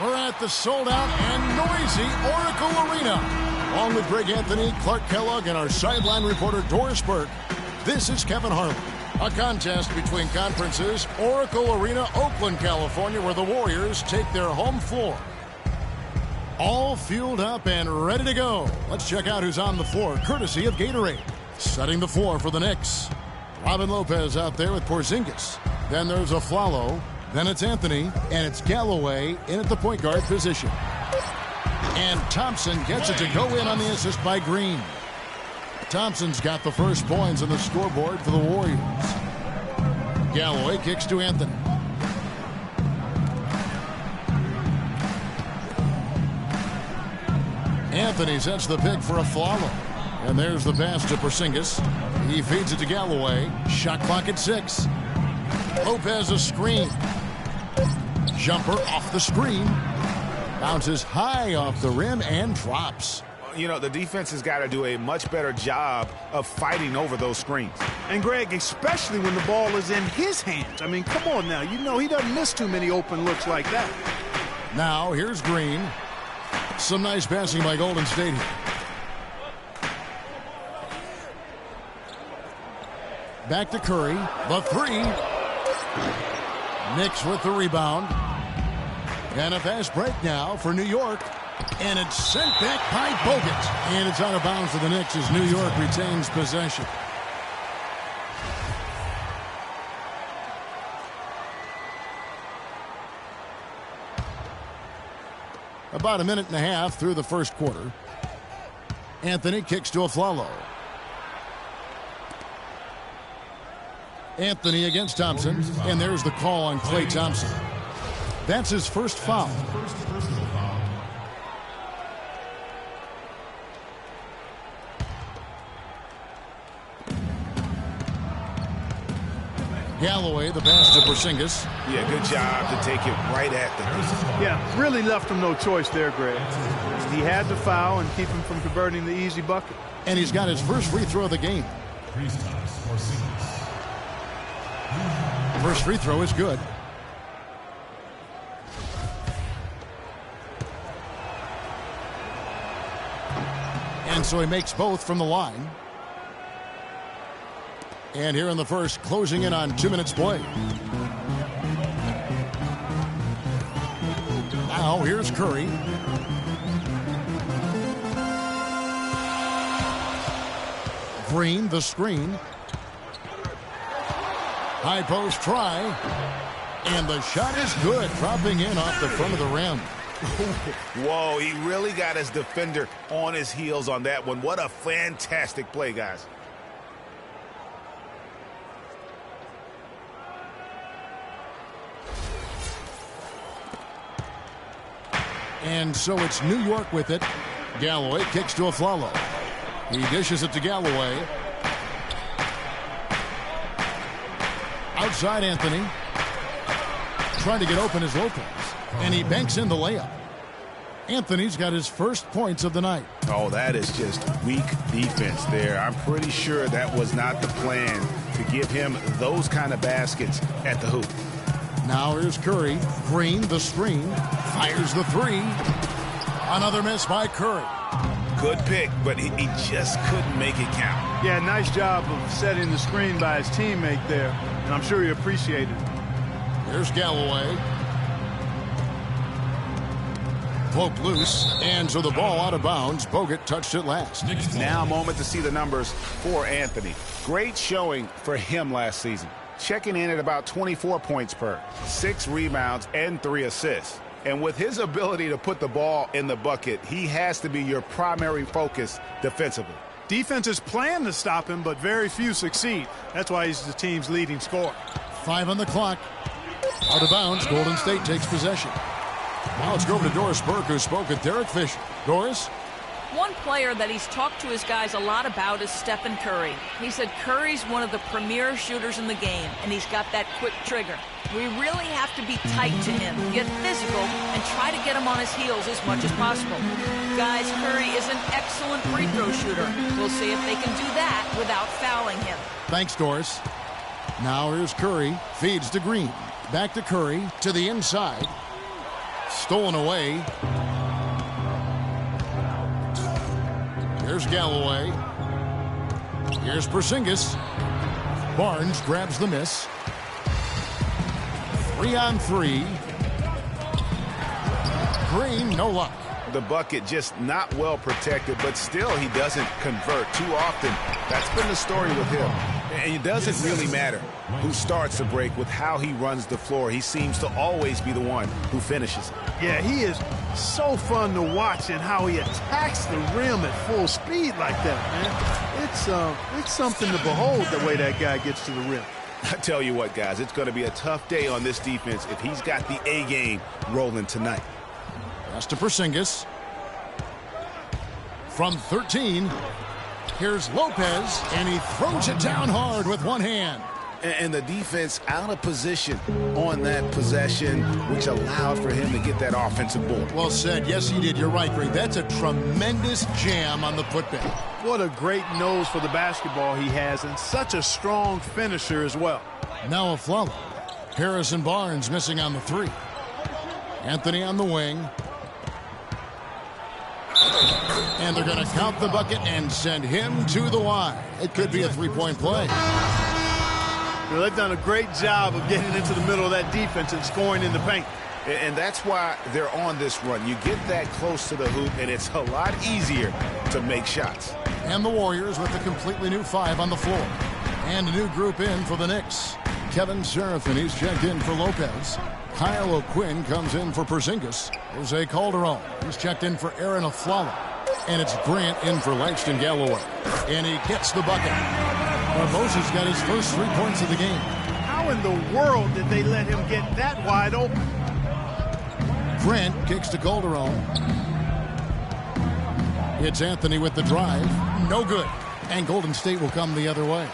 We're at the sold-out and noisy Oracle Arena. Along with Greg Anthony, Clark Kellogg, and our sideline reporter Doris Burke, this is Kevin Harlan. A contest between conferences, Oracle Arena, Oakland, California, where the Warriors take their home floor. All fueled up and ready to go. Let's check out who's on the floor, courtesy of Gatorade. Setting the floor for the Knicks. Robin Lopez out there with Porzingis. Then there's Aflalo. Then it's Anthony, and it's Galloway in at the point guard position. And Thompson gets it to go in on the assist by Green. Thompson's got the first points on the scoreboard for the Warriors. Galloway kicks to Anthony. Anthony sets the pick for Aflalo. And there's the pass to Porzingis. He feeds it to Galloway. Shot clock at 6. Lopez a screen. Jumper off the screen. Bounces high off the rim and drops. You know, the defense has got to do a much better job of fighting over those screens. And, Greg, especially when the ball is in his hands. I mean, come on now. You know he doesn't miss too many open looks like that. Now, here's Green. Some nice passing by Golden State here. Back to Curry. The 3. Knicks with the rebound. And a fast break now for New York. And it's sent back by Bogut. And it's out of bounds for the Knicks as New York retains possession. About a minute and a half through the first quarter. Anthony kicks to Aflalo. Anthony against Thompson. And there's the call on Klay Thompson. That's his first foul. Galloway, the pass to Porzingis. Yeah, good job to take it right at the knee. Yeah, really left him no choice there, Greg. He had to foul and keep him from converting the easy bucket. And he's got his first free throw of the game. First free throw is good. And so he makes both from the line. And here in the first, closing in on 2 minutes play. Now here's Curry. Green, the screen. High post try. And the shot is good, dropping in off the front of the rim. Whoa, he really got his defender on his heels on that one. What a fantastic play, guys. And so it's New York with it. Galloway kicks to Aflalo. He dishes it to Galloway. Outside Anthony. Trying to get open is Lopez. And he banks in the layup. Anthony's got his first points of the night. Oh, that is just weak defense there. I'm pretty sure that was not the plan to give him those kind of baskets at the hoop. Now here's Curry. Green, the screen. Fires the 3. Another miss by Curry. Good pick, but he just couldn't make it count. Yeah, nice job of setting the screen by his teammate there. And I'm sure he appreciated it. Here's Galloway. Poked loose, and so the ball out of bounds. Bogut touched it last. Now a moment to see the numbers for Anthony. Great showing for him last season. Checking in at about 24 points per, 6 rebounds, and 3 assists. And with his ability to put the ball in the bucket, he has to be your primary focus defensively. Defenses plan to stop him, but very few succeed. That's why he's the team's leading scorer. 5 on the clock. Out of bounds, Golden State takes possession. Now let's go over to Doris Burke, who spoke with Derek Fisher. Doris? One player that he's talked to his guys a lot about is Stephen Curry. He said Curry's one of the premier shooters in the game, and he's got that quick trigger. We really have to be tight to him, get physical, and try to get him on his heels as much as possible. Guys, Curry is an excellent free throw shooter. We'll see if they can do that without fouling him. Thanks, Doris. Now here's Curry. Feeds to Green. Back to Curry. To the inside. Stolen away. Here's Galloway. Here's Porzingis. Barnes grabs the miss. 3-on-3. Green, no luck. The bucket just not well protected, but still he doesn't convert too often. That's been the story with him. And it doesn't really matter who starts the break with how he runs the floor. He seems to always be the one who finishes it. Yeah, he is so fun to watch, and how he attacks the rim at full speed like that, man. It's something to behold the way that guy gets to the rim. I tell you what, guys, it's going to be a tough day on this defense if he's got the A game rolling tonight. Pass to Porzingis. From 13, here's Lopez, and he throws it down hard with one hand. And the defense out of position on that possession, which allowed for him to get that offensive board. Well said. Yes, he did. You're right, Greg. That's a tremendous jam on the putback. What a great nose for the basketball he has, and such a strong finisher as well. Now a Afflalo. Harrison Barnes missing on the 3. Anthony on the wing. And they're going to count the bucket and send him to the line. It could be a three-point play. Well, they've done a great job of getting into the middle of that defense and scoring in the paint. And that's why they're on this run. You get that close to the hoop, and it's a lot easier to make shots. And the Warriors with a completely new 5 on the floor. And a new group in for the Knicks. Kevin Seraphin, he's checked in for Lopez. Kyle O'Quinn comes in for Porzingis. Jose Calderon, he's checked in for Aaron Afflalo. And it's Grant in for Langston Galloway. And he gets the bucket. Barbosa's got his first 3 points of the game. How in the world did they let him get that wide open? Grant kicks to Calderon. It's Anthony with the drive. No good. And Golden State will come the other way.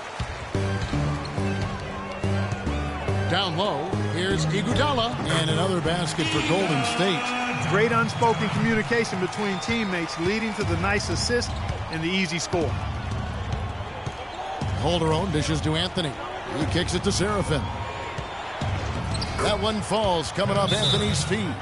Down low, here's Iguodala. And another basket for Golden State. Great unspoken communication between teammates, leading to the nice assist and the easy score. Calderon dishes to Anthony. He kicks it to Seraphin. That one falls, coming off Anthony's feet.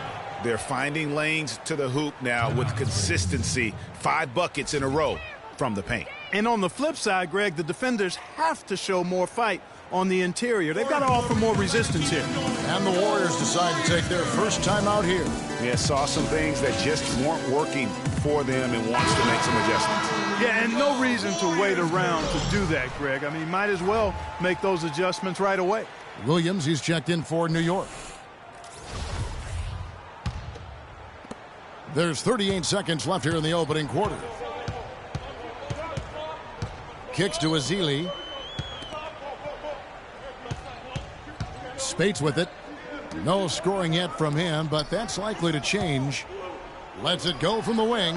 They're finding lanes to the hoop now with consistency. 5 buckets in a row from the paint. And on the flip side, Greg, the defenders have to show more fight on the interior. They've got to offer more resistance here. And the Warriors decide to take their first time out here. Yeah, saw some things that just weren't working for them and wants to make some adjustments. Yeah, and no reason to wait around to do that, Greg. I mean, might as well make those adjustments right away. Williams, he's checked in for New York. There's 38 seconds left here in the opening quarter. Kicks to Ezeli. Spates with it. No scoring yet from him, but that's likely to change. Lets it go from the wing.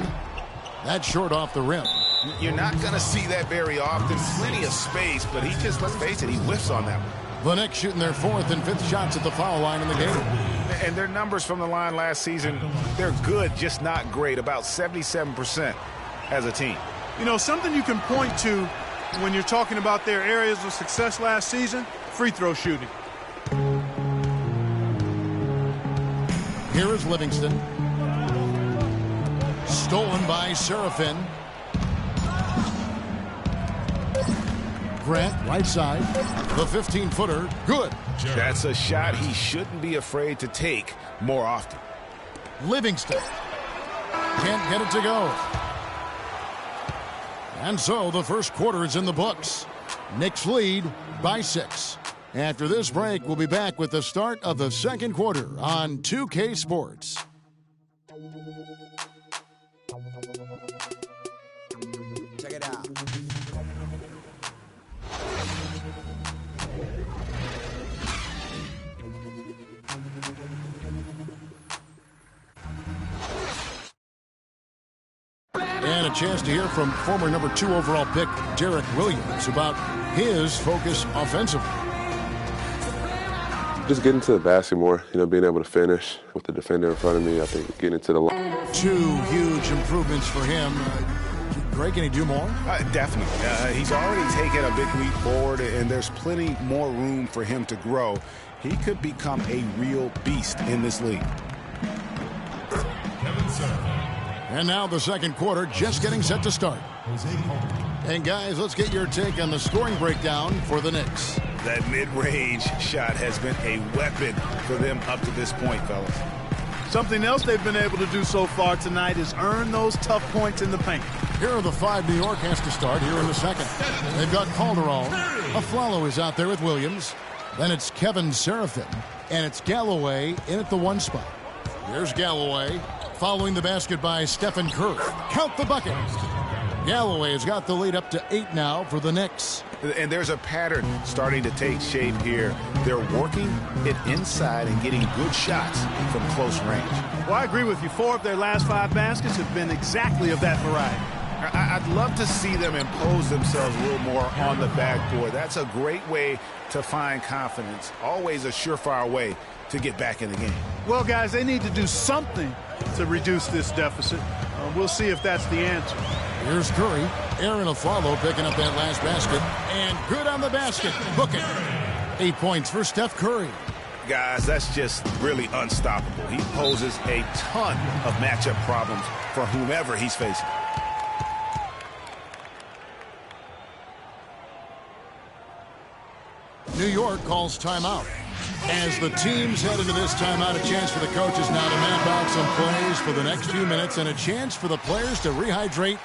That's short off the rim. You're not going to see that very often. Plenty of space, but he just, let's face it, he whiffs on that one. The Knicks shooting their 4th and 5th shots at the foul line in the game. And their numbers from the line last season, they're good, just not great. About 77% as a team. You know, something you can point to when you're talking about their areas of success last season, free throw shooting. Here is Livingston. Stolen by Seraphin. Grant, right side. The 15-footer, good. That's a shot he shouldn't be afraid to take more often. Livingston can't get it to go. And so the first quarter is in the books. Knicks lead by 6. After this break, we'll be back with the start of the second quarter on 2K Sports. Check it out. And a chance to hear from former number 2 overall pick Derek Williams about his focus offensively. Just getting to the basket more, being able to finish with the defender in front of me. I think getting to the line. 2 huge improvements for him. Greg, can he do more? Definitely. He's already taken a big leap forward, and there's plenty more room for him to grow. He could become a real beast in this league. And now the second quarter just getting set to start. And guys, let's get your take on the scoring breakdown for the Knicks. That mid-range shot has been a weapon for them up to this point, fellas. Something else they've been able to do so far tonight is earn those tough points in the paint. Here are the 5 New York has to start here in the second. They've got Calderon. Aflalo is out there with Williams. Then it's Kevin Seraphin. And it's Galloway in at the 1 spot. Here's Galloway following the basket by Stephen Curry. Count the bucket. Galloway has got the lead up to 8 now for the Knicks. And there's a pattern starting to take shape here. They're working it inside and getting good shots from close range. Well, I agree with you. 4 of their last 5 baskets have been exactly of that variety. I'd love to see them impose themselves a little more on the backboard. That's a great way to find confidence. Always a surefire way to get back in the game. Well, guys, they need to do something to reduce this deficit. We'll see if that's the answer. Here's Curry. Aaron Aflalo picking up that last basket. And good on the basket. Book it. 8 points for Steph Curry. Guys, that's just really unstoppable. He poses a ton of matchup problems for whomever he's facing. New York calls timeout. As the teams head into this timeout, a chance for the coaches now to map out some plays for the next few minutes and a chance for the players to rehydrate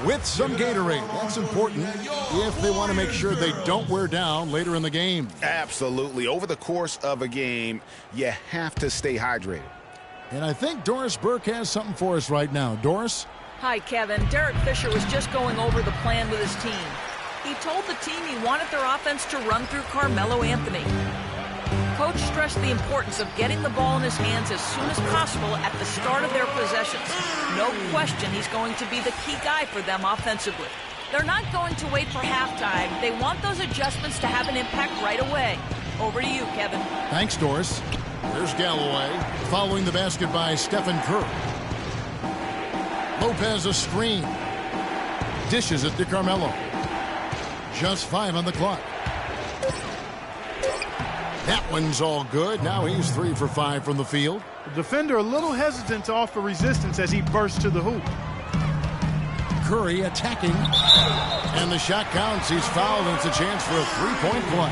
with some Gatorade. That's important if they want to make sure they don't wear down later in the game. Absolutely. Over the course of a game, you have to stay hydrated. And I think Doris Burke has something for us right now. Doris? Hi, Kevin. Derek Fisher was just going over the plan with his team. He told the team he wanted their offense to run through Carmelo Anthony. Coach stressed the importance of getting the ball in his hands as soon as possible at the start of their possessions. No question he's going to be the key guy for them offensively. They're not going to wait for halftime. They want those adjustments to have an impact right away. Over to you, Kevin. Thanks, Doris. Here's Galloway following the basket by Stephen Curry. Lopez a screen. Dishes it to Carmelo. Just 5 on the clock. That one's all good. Now he's 3 for 5 from the field. The defender a little hesitant to offer resistance as he bursts to the hoop. Curry attacking. And the shot counts. He's fouled, and it's a chance for a 3-point play.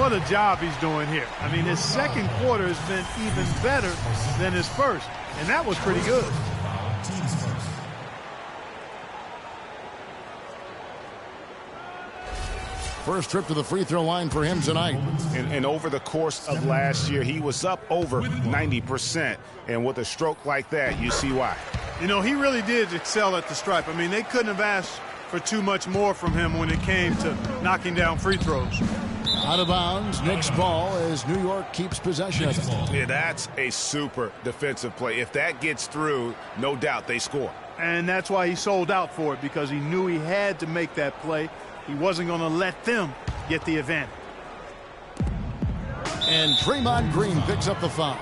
What a job he's doing here. I mean, his second quarter has been even better than his first, and that was pretty good. First trip to the free throw line for him tonight. And over the course of last year, he was up over 90%. And with a stroke like that, you see why. You know, he really did excel at the stripe. I mean, they couldn't have asked for too much more from him when it came to knocking down free throws. Out of bounds, Knicks ball as New York keeps possession of it. Yeah, that's a super defensive play. If that gets through, no doubt they score. And that's why he sold out for it, because he knew he had to make that play. He wasn't going to let them get the advantage. And Draymond Green picks up the foul.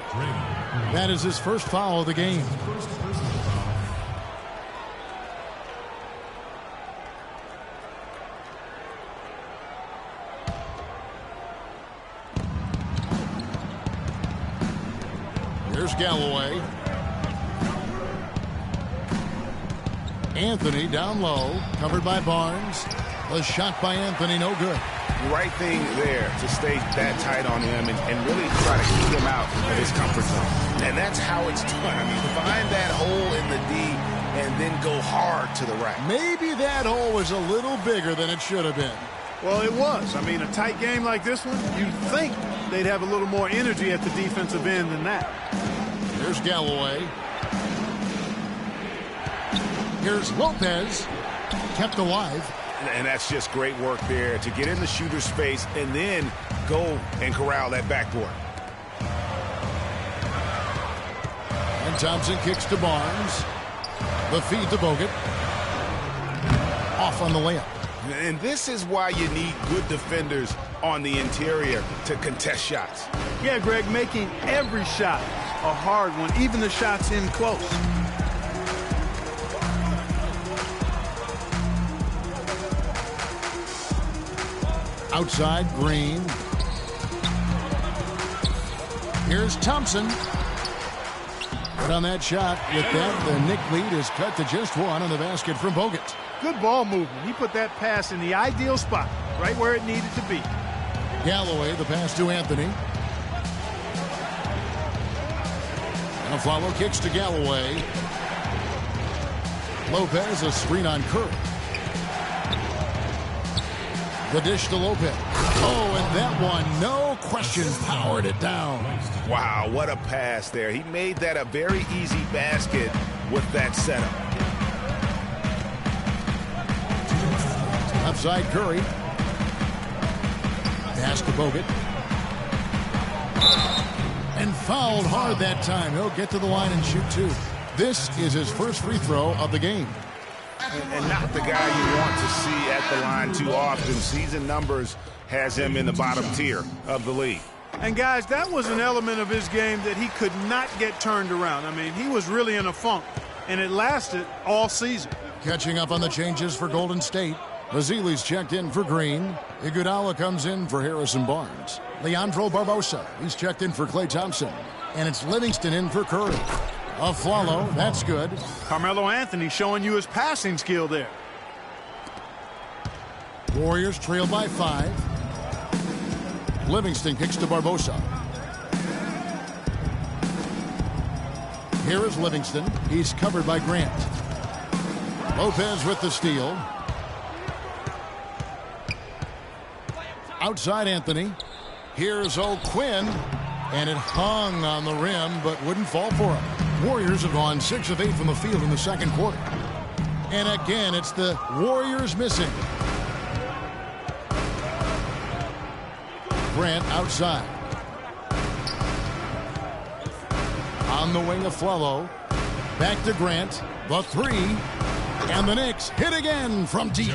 That is his first foul of the game. Here's Galloway. Anthony down low, covered by Barnes. The shot by Anthony, no good. Right thing there to stay that tight on him and really try to keep him out of his comfort zone. And that's how it's done. I mean, find that hole in the D and then go hard to the right. Maybe that hole was a little bigger than it should have been. Well, it was. I mean, a tight game like this one, you'd think they'd have a little more energy at the defensive end than that. Here's Galloway. Here's Lopez. Kept alive. And that's just great work there to get in the shooter's space and then go and corral that backboard. And Thompson kicks to Barnes. The feed to Bogut. Off on the layup. And this is why you need good defenders on the interior to contest shots. Yeah, Greg, making every shot a hard one, even the shots in close. Outside, Green. Here's Thompson. But on that shot, with that, the Knick lead is cut to just one on the basket from Bogut. Good ball movement. He put that pass in the ideal spot, right where it needed to be. Galloway, the pass to Anthony. And Follow kicks to Galloway. Lopez, a screen on Curry. The dish to Lopez. Oh, and that one, no question, powered it down. Wow, what a pass there. He made that a very easy basket with that setup. Outside Curry. Pass to Bogut. And fouled hard that time. He'll get to the line and shoot two. This is his first free throw of the game. And not the guy you want to see at the line too often. Season numbers has him in the bottom tier of the league. And guys, that was an element of his game that he could not get turned around. I mean, he was really in a funk, and it lasted all season. Catching up on the changes for Golden State. Mazzili's checked in for Green. Iguodala comes in for Harrison Barnes. Leandro Barbosa, he's checked in for Klay Thompson. And it's Livingston in for Curry. A follow, that's good. Carmelo Anthony showing you his passing skill there. Warriors trail by 5. Livingston kicks to Barbosa. Here is Livingston. He's covered by Grant. Lopez with the steal. Outside Anthony. Here's O'Quinn. And it hung on the rim, but wouldn't fall for him. Warriors have gone 6 of 8 from the field in the second quarter. And again, it's the Warriors missing. Grant outside. On the wing of Flello. Back to Grant. The three. And the Knicks hit again from deep.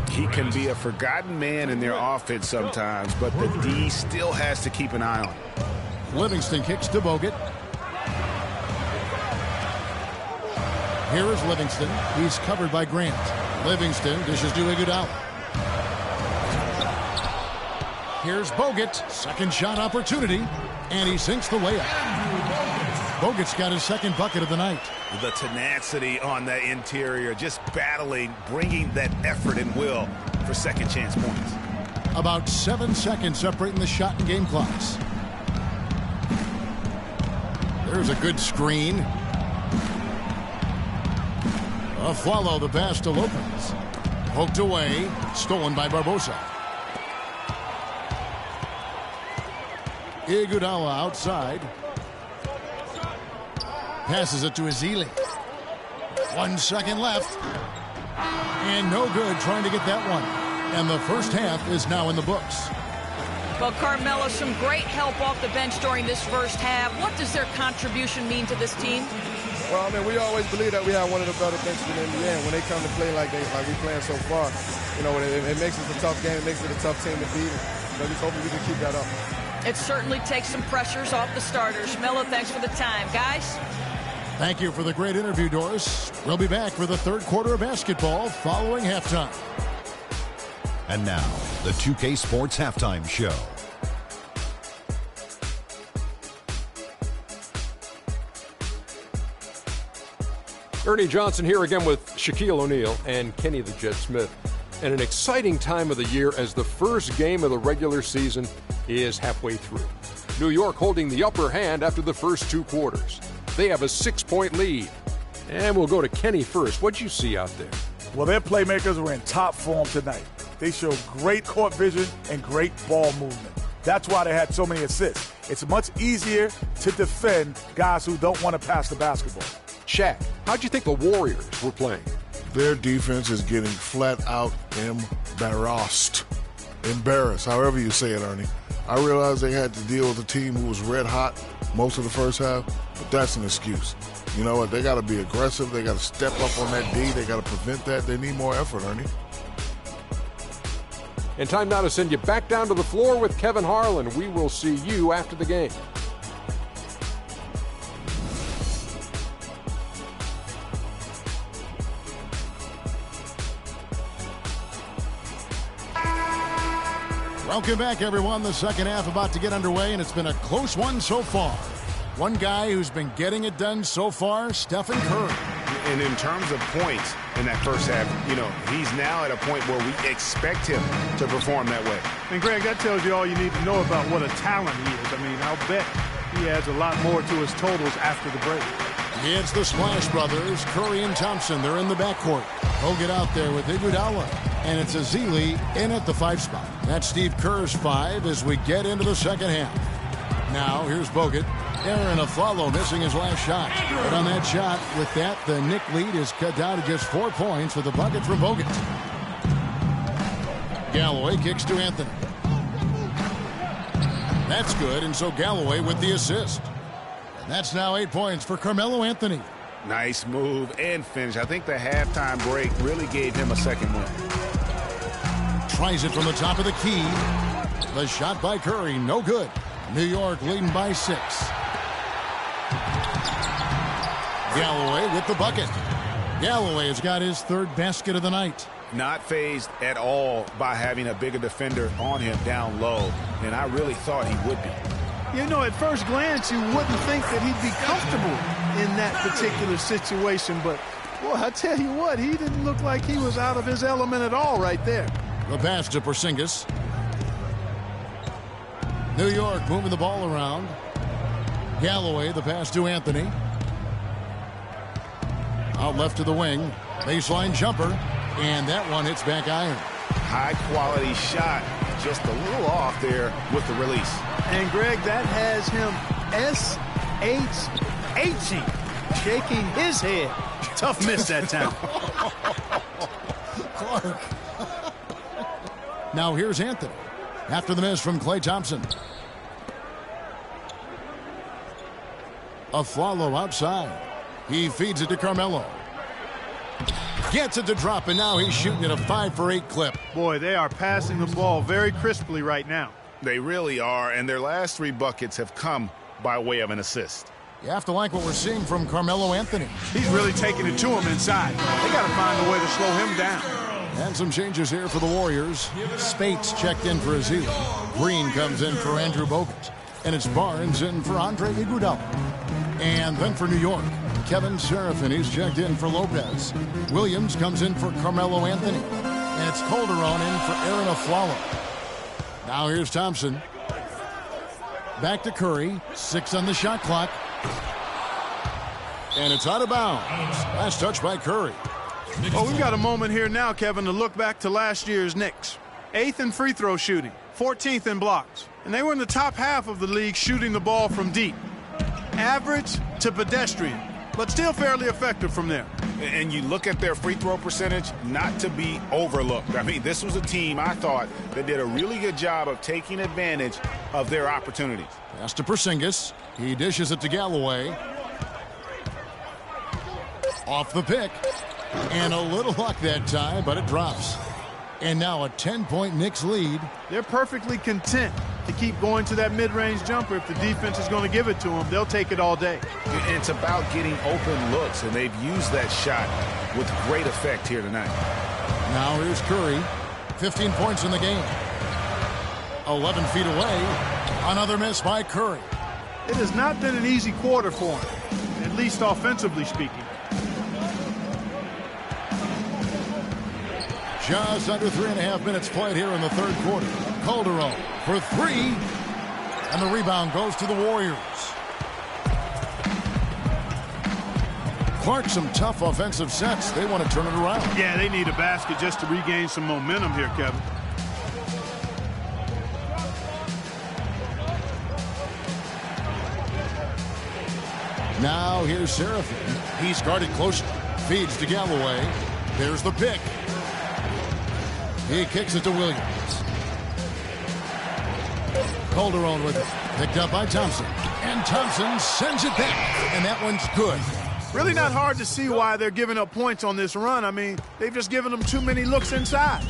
He can be a forgotten man in their offense sometimes, but the D still has to keep an eye on him. Livingston kicks to Bogut. Here is Livingston. He's covered by Grant. Livingston dishes to Iguodala. Here's Bogut. Second shot opportunity. And he sinks the layup. Bogut's got his second bucket of the night. The tenacity on the interior, just battling, bringing that effort and will for second chance points. About 7 seconds separating the shot and game clocks. There's a good screen. Follow the pass to Lopez. Poked away. Stolen by Barbosa. Iguodala outside. Passes it to Ezeli. 1 second left. And no good trying to get that one. And the first half is now in the books. Well, Carmelo, some great help off the bench during this first half. What does their contribution mean to this team? Well, I mean, we always believe that we have one of the better benches in the NBA. And when they come to play like we playing so far, you know, it makes it a tough game. It makes it a tough team to beat. But just hoping we can keep that up. It certainly takes some pressures off the starters. Melo, thanks for the time. Guys? Thank you for the great interview, Doris. We'll be back for the third quarter of basketball following halftime. And now, the 2K Sports Halftime Show. Ernie Johnson here again with Shaquille O'Neal and Kenny the Jet Smith. And an exciting time of the year as the first game of the regular season is halfway through. New York holding the upper hand after the first 2 quarters. They have a 6-point lead. And we'll go to Kenny first. What'd you see out there? Well, their playmakers were in top form tonight. They showed great court vision and great ball movement. That's why they had so many assists. It's much easier to defend guys who don't want to pass the basketball. Shaq, how'd you think the Warriors were playing? Their defense is getting flat out embarrassed. Embarrassed, however you say it, Ernie. I realized they had to deal with a team who was red hot most of the first half, but that's an excuse. You know what? They got to be aggressive. They got to step up on that D. They got to prevent that. They need more effort, Ernie. And time now to send you back down to the floor with Kevin Harlan. We will see you after the game. Welcome back, everyone. The second half about to get underway, and it's been a close one so far. One guy who's been getting it done so far, Stephen Curry. And in terms of points in that first half, he's now at a point where we expect him to perform that way. And, Greg, that tells you all you need to know about what a talent he is. I mean, I'll bet he adds a lot more to his totals after the break. It's the Splash Brothers, Curry and Thompson. They're in the backcourt. They'll get out there with Iguodala. And it's Azili in at the 5 spot. That's Steve Kerr's 5 as we get into the second half. Now, here's Bogut. Aaron Aflalo missing his last shot. But on that shot, with that, the Knick lead is cut down to just 4 points with a bucket from Bogut. Galloway kicks to Anthony. That's good, and so Galloway with the assist. And that's now 8 points for Carmelo Anthony. Nice move and finish. I think the halftime break really gave him a second win. Tries it from the top of the key. The shot by Curry, no good. New York leading by 6. Galloway with the bucket. Galloway has got his 3rd basket of the night. Not fazed at all by having a bigger defender on him down low, and I really thought he would be. At first glance, you wouldn't think that he'd be comfortable in that particular situation, but, boy, I tell you what, he didn't look like he was out of his element at all right there. The pass to Porzingis. New York moving the ball around. Galloway, the pass to Anthony. Out left to the wing. Baseline jumper. And that one hits back iron. High quality shot. Just a little off there with the release. And, Greg, that has him S-H-H-ing, shaking his head. Tough miss that time. Clark. Now here's Anthony. After the miss from Klay Thompson. Aflalo outside. He feeds it to Carmelo. Gets it to drop, and now he's shooting at a 5 for 8 clip. Boy, they are passing the ball very crisply right now. They really are, and their last 3 buckets have come by way of an assist. You have to like what we're seeing from Carmelo Anthony. He's really taking it to him inside. They got to find a way to slow him down. And some changes here for the Warriors. Spates checked in for Azili. Green comes in for Andrew Bogut. And it's Barnes in for Andre Iguodala. And then for New York, Kevin Serafin, he's checked in for Lopez. Williams comes in for Carmelo Anthony. And it's Calderon in for Aaron Aflalo. Now here's Thompson. Back to Curry. 6 on the shot clock. And it's out of bounds. Last touch by Curry. Oh, we've got a moment here now, Kevin, to look back to last year's Knicks. 8th in free throw shooting, 14th in blocks. And they were in the top half of the league shooting the ball from deep. Average to pedestrian, but still fairly effective from there. And you look at their free throw percentage, not to be overlooked. I mean, this was a team, I thought, that did a really good job of taking advantage of their opportunities. Pass to Porzingis. He dishes it to Galloway. Off the pick. And a little luck that time, but it drops. And now a 10-point Knicks lead. They're perfectly content to keep going to that mid-range jumper. If the defense is going to give it to them, they'll take it all day. And it's about getting open looks, and they've used that shot with great effect here tonight. Now here's Curry. 15 points in the game. 11 feet away. Another miss by Curry. It has not been an easy quarter for him, at least offensively speaking. Just under 3.5 minutes played here in the third quarter. Calderon for 3. And the rebound goes to the Warriors. Clark, some tough offensive sets. They want to turn it around. Yeah, they need a basket just to regain some momentum here, Kevin. Now here's Serafin. He's guarded closely. Feeds to Galloway. There's the pick. He kicks it to Williams. Calderon with it. Picked up by Thompson. And Thompson sends it back. And that one's good. Really not hard to see why they're giving up points on this run. I mean, they've just given them too many looks inside.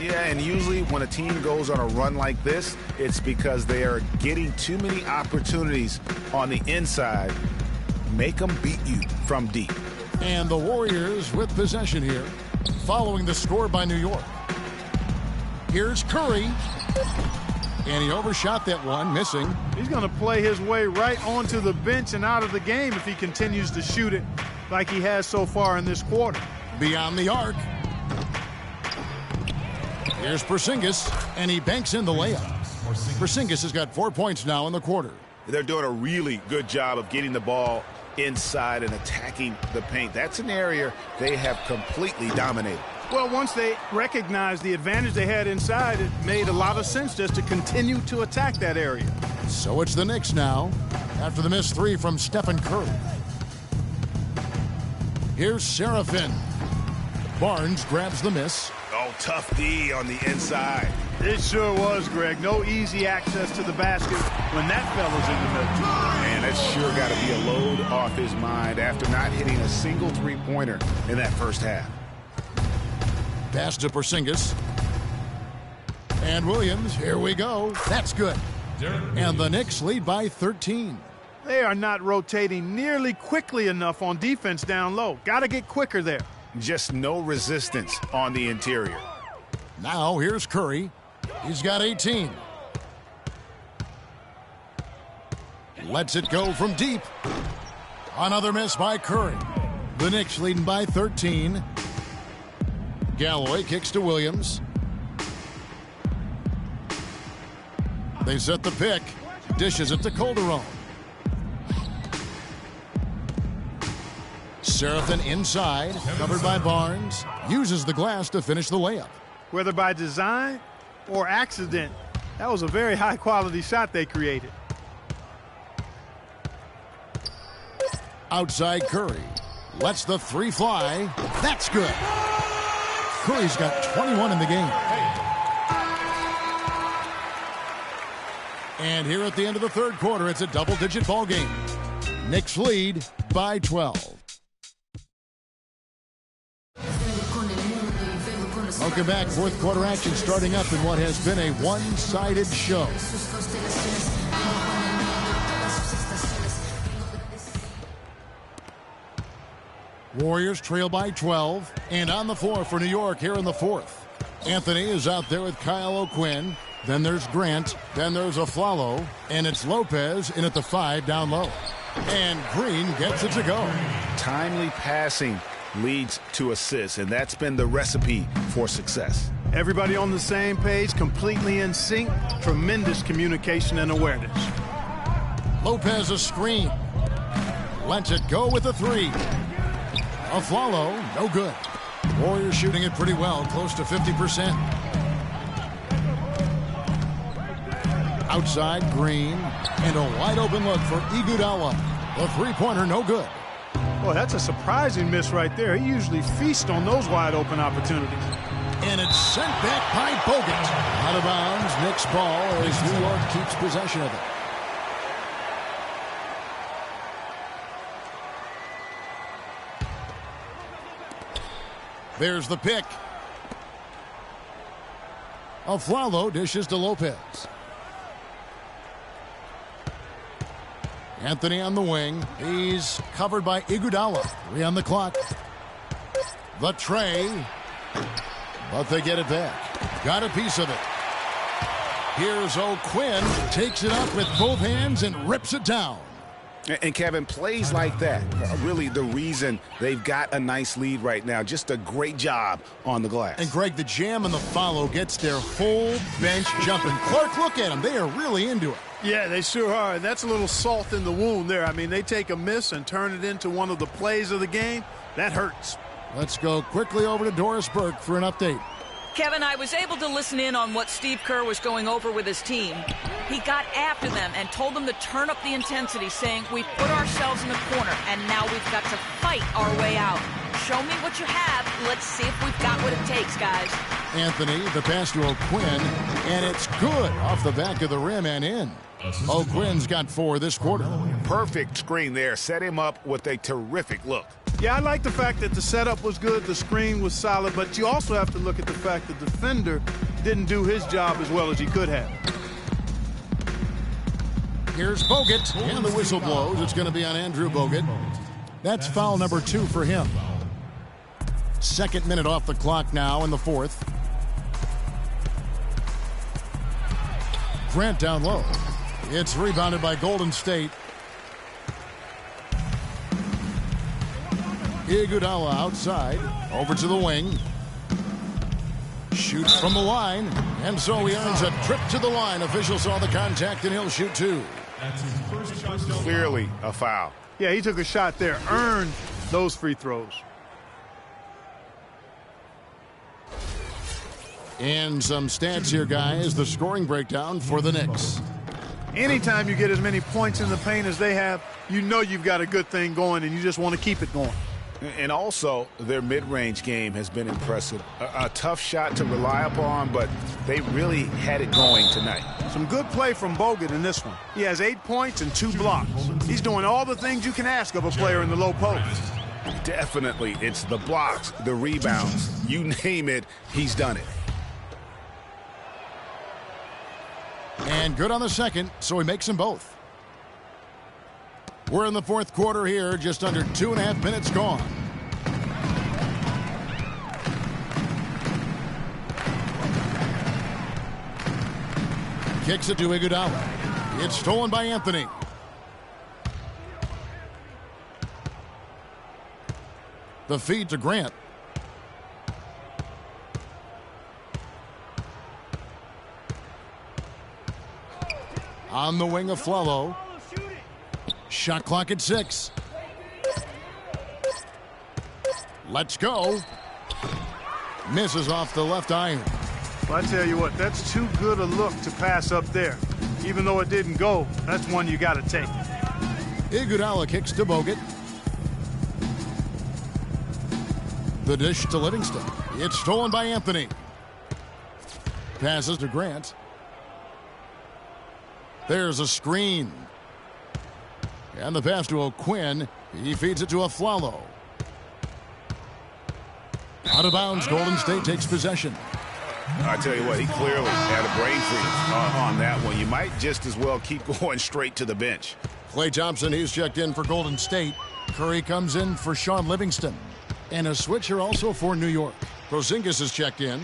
Yeah, and usually when a team goes on a run like this, it's because they are getting too many opportunities on the inside. Make them beat you from deep. And the Warriors with possession here, following the score by New York. Here's Curry. And he overshot that one, missing. He's going to play his way right onto the bench and out of the game if he continues to shoot it like he has so far in this quarter. Beyond the arc. Here's Porzingis, and he banks in the layup. Porzingis has got 4 points now in the quarter. They're doing a really good job of getting the ball inside and attacking the paint. That's an area they have completely dominated. Well, once they recognized the advantage they had inside, it made a lot of sense just to continue to attack that area. So it's the Knicks now, after the missed three from Stephen Curry. Here's Serafin. Barnes grabs the miss. Oh, tough D on the inside. It sure was, Greg. No easy access to the basket when that fella's in the middle. Man, that's sure got to be a load off his mind after not hitting a single three-pointer in that first half. Pass to Porzingis. And Williams, here we go. That's good. And the Knicks lead by 13. They are not rotating nearly quickly enough on defense down low. Got to get quicker there. Just no resistance on the interior. Now here's Curry. He's got 18. Lets it go from deep. Another miss by Curry. The Knicks leading by 13. Galloway kicks to Williams. They set the pick. Dishes it to Calderon. Serafin inside, covered by Barnes. Uses the glass to finish the layup. Whether by design or accident, that was a very high-quality shot they created. Outside Curry. Lets the three fly. That's good. Curry's got 21 in the game. And here at the end of the third quarter, it's a double-digit ball game. Knicks lead by 12. Welcome back. Fourth quarter action starting up in what has been a one-sided show. Warriors trail by 12. And on the floor for New York here in the fourth. Anthony is out there with Kyle O'Quinn. Then there's Grant. Then there's Aflalo. And it's Lopez in at the 5 down low. And Green gets it to go. Timely passing leads to assists, and that's been the recipe for success. Everybody on the same page, completely in sync. Tremendous communication and awareness. Lopez a screen. Lets it go with a 3. Aflalo, no good. Warriors shooting it pretty well, close to 50%. Outside Green, and a wide open look for Iguodala. The three-pointer, no good. Boy, that's a surprising miss right there. He usually feasts on those wide open opportunities. And it's sent back by Bogut. Out of bounds, Knicks ball as New York keeps possession of it. There's the pick. Aflalo dishes to Lopez. Anthony on the wing. He's covered by Iguodala. 3 on the clock. The tray. But they get it back. Got a piece of it. Here's O'Quinn. Takes it up with both hands and rips it down. And Kevin, plays like that are really the reason they've got a nice lead right now. Just a great job on the glass. And Greg, the jam and the follow gets their whole bench jumping. Clark, look at them. They are really into it. Yeah, they sure are. And that's a little salt in the wound there. I mean, they take a miss and turn it into one of the plays of the game. That hurts. Let's go quickly over to Doris Burke for an update. Kevin, I was able to listen in on what Steve Kerr was going over with his team. He got after them and told them to turn up the intensity, saying, we've put ourselves in a corner, and now we've got to fight our way out. Show me what you have. Let's see if we've got what it takes, guys. Anthony, the pass to O'Quinn, and it's good off the back of the rim and in. O'Quinn's got 4 this quarter. Perfect screen there. Set him up with a terrific look. Yeah, I like the fact that the setup was good, the screen was solid, but you also have to look at the fact that the defender didn't do his job as well as he could have. Here's Bogut, and the whistle blows. It's going to be on Andrew Bogut. That's foul number 2 for him. Second minute off the clock now in the fourth. Grant down low. It's rebounded by Golden State. Iguodala outside, over to the wing. Shoots from the line, and so he earns a trip to the line. Official saw the contact, and he'll shoot 2. Clearly a foul. Yeah, he took a shot there, earned those free throws. And some stats here, guys. The scoring breakdown for the Knicks. Anytime you get as many points in the paint as they have, you know you've got a good thing going, and you just want to keep it going. And also, their mid-range game has been impressive. A tough shot to rely upon, but they really had it going tonight. Some good play from Bogut in this one. He has 8 points and 2 blocks. He's doing all the things you can ask of a player in the low post. Definitely, it's the blocks, the rebounds, you name it, he's done it. And good on the second, so he makes them both. We're in the fourth quarter here, just under 2.5 minutes gone. Kicks it to Iguodala. It's stolen by Anthony. The feed to Grant. On the wing of Flello. Shot clock at 6. Let's go. Misses off the left iron. Well, I tell you what, that's too good a look to pass up there. Even though it didn't go, that's one you got to take. Iguodala kicks to Bogut. The dish to Livingston. It's stolen by Anthony. Passes to Grant. There's a screen. And the pass to O'Quinn. He feeds it to Flello. Out of bounds, Golden State takes possession. I tell you what, he clearly had a brain freeze on that one. You might just as well keep going straight to the bench. Klay Thompson, he's checked in for Golden State. Curry comes in for Sean Livingston. And a switcher also for New York. Porzingis is checked in.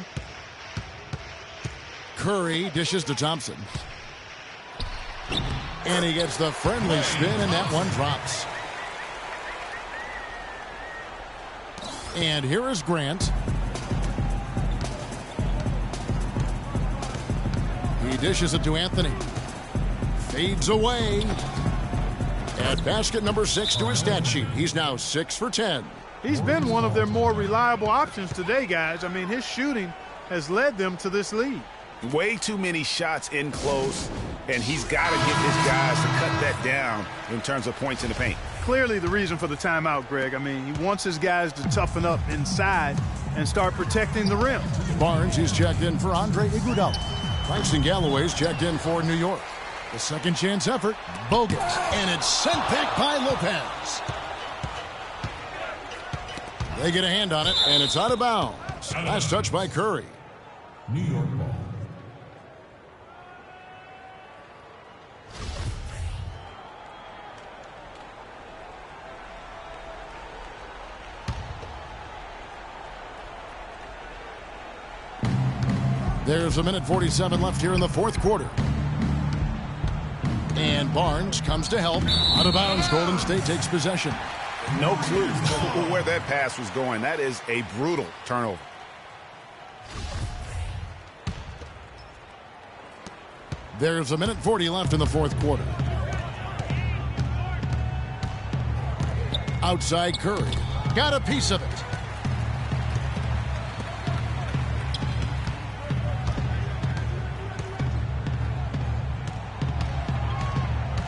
Curry dishes to Thompson. And he gets the friendly spin, and that one drops. And here is Grant. He dishes it to Anthony. Fades away. Add basket number 6 to his stat sheet. He's now 6 for 10. He's been one of their more reliable options today, guys. I mean, his shooting has led them to this lead. Way too many shots in close, and he's got to get his guys to cut that down in terms of points in the paint. Clearly the reason for the timeout, Greg. I mean, he wants his guys to toughen up inside and start protecting the rim. Barnes, he's checked in for Andre Iguodala. Langston Galloway's checked in for New York. The second chance effort, Bogut, and it's sent back by Lopez. They get a hand on it, and it's out of bounds. Last touch by Curry. New York ball. There's a minute 47 left here in the fourth quarter. And Barnes comes to help. Out of bounds, Golden State takes possession. No clue where that pass was going. That is a brutal turnover. There's a minute 40 left in the fourth quarter. Outside Curry. Got a piece of it.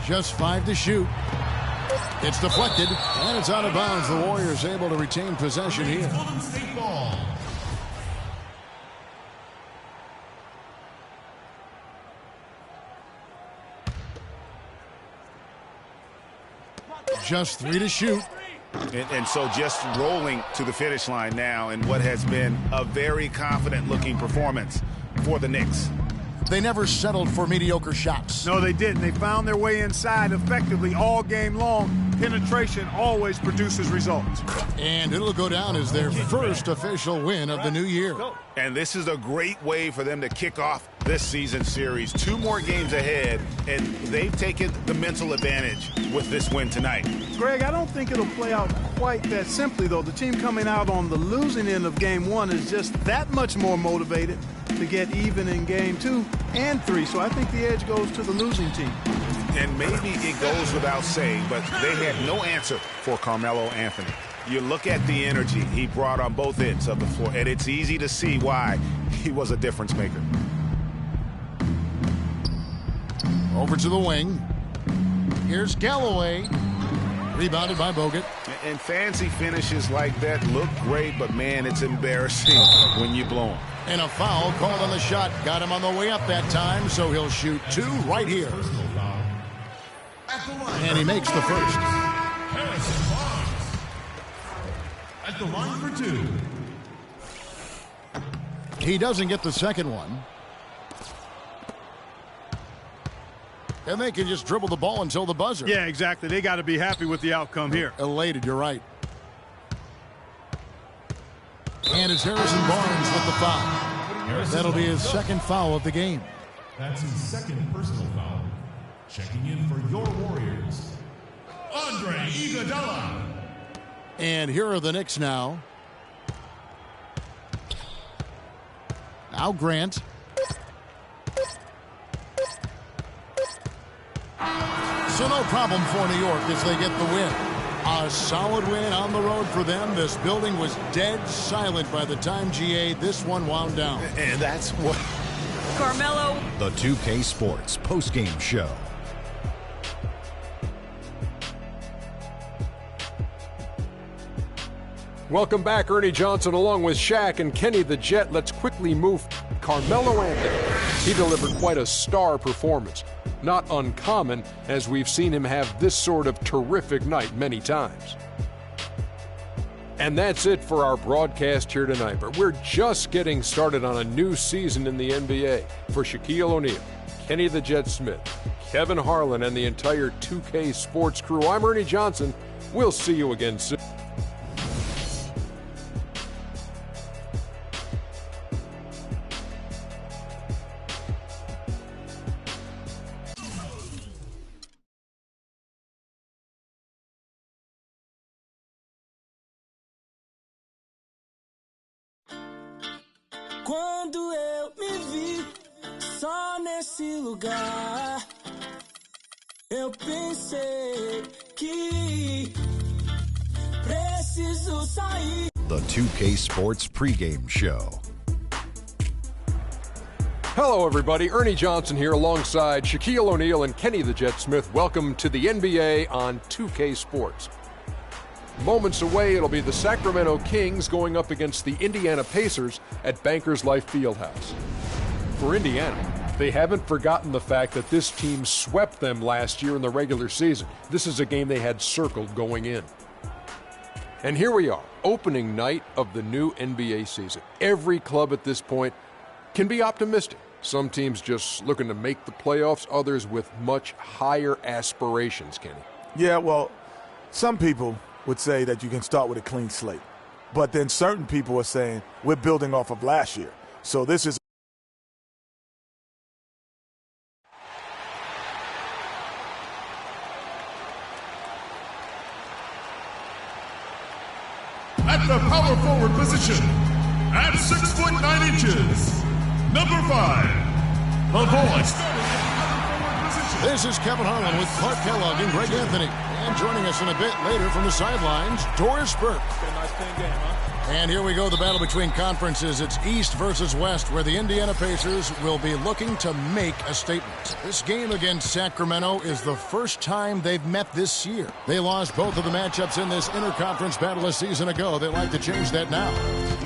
Just 5 to shoot. It's deflected, and it's out of bounds. The Warriors able to retain possession here. Just 3 to shoot. And so just rolling to the finish line now in what has been a very confident-looking performance for the Knicks. They never settled for mediocre shots. No, they didn't. They found their way inside effectively all game long. Penetration always produces results. And it'll go down as their first official win of the new year. And this is a great way for them to kick off this season series. 2 more games ahead, and they've taken the mental advantage with this win tonight. Greg, I don't think it'll play out quite that simply, though. The team coming out on the losing end of game 1 is just that much more motivated to get even in game 2 and 3. So I think the edge goes to the losing team. And maybe it goes without saying, but they had no answer for Carmelo Anthony. You look at the energy he brought on both ends of the floor, and it's easy to see why he was a difference maker. Over to the wing. Here's Galloway. Rebounded by Bogut. And fancy finishes like that look great, but man, it's embarrassing when you blow them. And a foul called on the shot. Got him on the way up that time, so he'll shoot 2 right here. And he makes the first. At the line for 2. He doesn't get the second one. And they can just dribble the ball until the buzzer. Yeah, exactly. They got to be happy with the outcome here. Elated, you're right. And it's Harrison Barnes with the foul. That'll be his second foul of the game. That's his second personal foul. Checking in for your Warriors, Andre Iguodala. And here are the Knicks now. Now Grant. So no problem for New York as they get the win. A solid win on the road for them. This building was dead silent by the time this one wound down. And that's what... Carmelo. The 2K Sports postgame show. Welcome back, Ernie Johnson, along with Shaq and Kenny the Jet. Let's quickly move Carmelo Anthony. He delivered quite a star performance. Not uncommon, as we've seen him have this sort of terrific night many times. And that's it for our broadcast here tonight. But we're just getting started on a new season in the NBA. For Shaquille O'Neal, Kenny the Jet Smith, Kevin Harlan, and the entire 2K Sports crew, I'm Ernie Johnson. We'll see you again soon. Quando eu me vi só nesse lugar, eu pensei que preciso sair. The 2K Sports pregame show. Hello, everybody. Ernie Johnson here alongside Shaquille O'Neal and Kenny the Jet Smith. Welcome to the NBA on 2K Sports. Moments away, it'll be the Sacramento Kings going up against the Indiana Pacers at Bankers Life Fieldhouse. For Indiana, they haven't forgotten the fact that this team swept them last year in the regular season. This is a game they had circled going in. And here we are, opening night of the new NBA season. Every club at this point can be optimistic. Some teams just looking to make the playoffs, others with much higher aspirations, Kenny. Yeah, well, some people would say that you can start with a clean slate. But then certain people are saying we're building off of last year. So this is at the power forward position at 6'9", number 5, the voice. This is Kevin Harlan with Clark Kellogg and Greg Anthony. And joining us in a bit later from the sidelines, Doris Burke. And here we go, the battle between conferences. It's East versus West, where the Indiana Pacers will be looking to make a statement. This game against Sacramento is the first time they've met this year. They lost both of the matchups in this interconference battle a season ago. They'd like to change that now.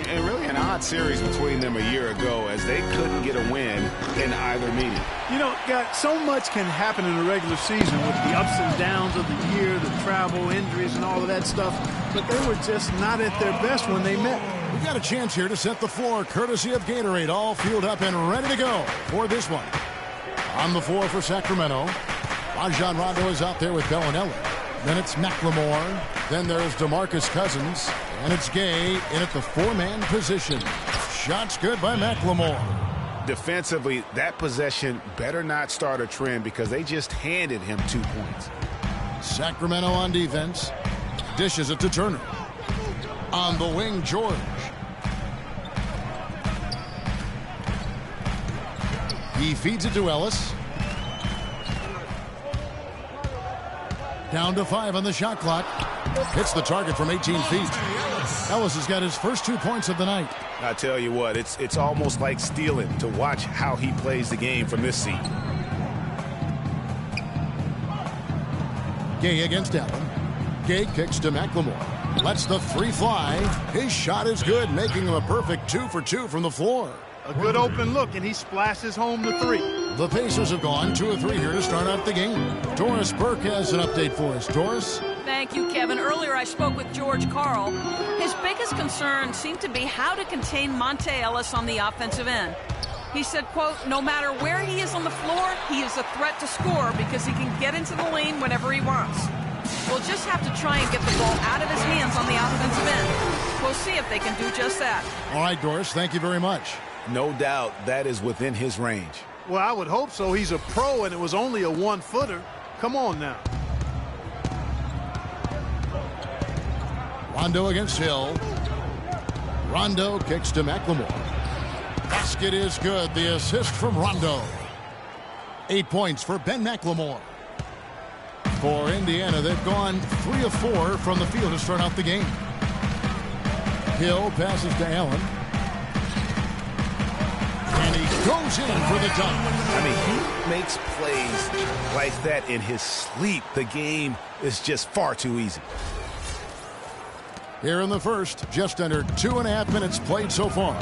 And really an odd landlocked series between them a year ago as they couldn't get a win in either meeting. You know, so much can happen in the regular season with the ups and downs of the year, the travel, injuries, and all of that stuff. But they were just not at their best when they met. We've got a chance here to set the floor, courtesy of Gatorade, all fueled up and ready to go for this one. On the floor for Sacramento, Rajon Rondo is out there with Bellinelli. Then it's McLemore. Then there's DeMarcus Cousins. And it's Gay in at the four-man position. Shots good by McLemore. Defensively, that possession better not start a trend because they just handed him 2 points. Sacramento on defense. Dishes it to Turner. On the wing, George. He feeds it to Ellis. Down to 5 on the shot clock. Hits the target from 18 feet. Ellis has got his first 2 points of the night. I tell you what, it's almost like stealing to watch how he plays the game from this seat. Gay against Allen. Gay kicks to McLemore. Lets the three fly. His shot is good, making him a perfect 2 for 2 from the floor. A good open look, and he splashes home the three. The Pacers have gone 2 of 3 here to start out the game. Doris Burke has an update for us. Doris? Thank you, Kevin. Earlier I spoke with George Karl. His biggest concern seemed to be how to contain Monte Ellis on the offensive end. He said, quote, no matter where he is on the floor, he is a threat to score because he can get into the lane whenever he wants. We'll just have to try and get the ball out of his hands on the offensive end. We'll see if they can do just that. All right, Doris, thank you very much. No doubt that is within his range. Well, I would hope so. He's a pro, and it was only a 1-footer. Come on now. Rondo against Hill. Rondo kicks to McLemore. Basket is good. The assist from Rondo. 8 points for Ben McLemore. For Indiana, they've gone 3 of 4 from the field to start out the game. Hill passes to Allen. And he goes in for the dunk. I mean, he makes plays like that in his sleep. The game is just far too easy. Here in the first, just under 2.5 minutes played so far.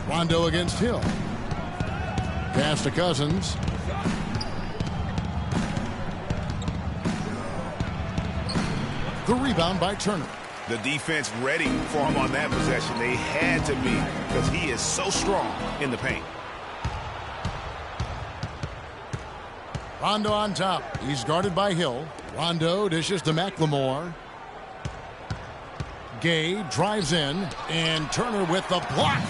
Rondo against Hill. Pass to Cousins. The rebound by Turner. The defense ready for him on that possession. They had to be because he is so strong in the paint. Rondo on top. He's guarded by Hill. Rondo dishes to McLemore. Gay drives in, and Turner with the block.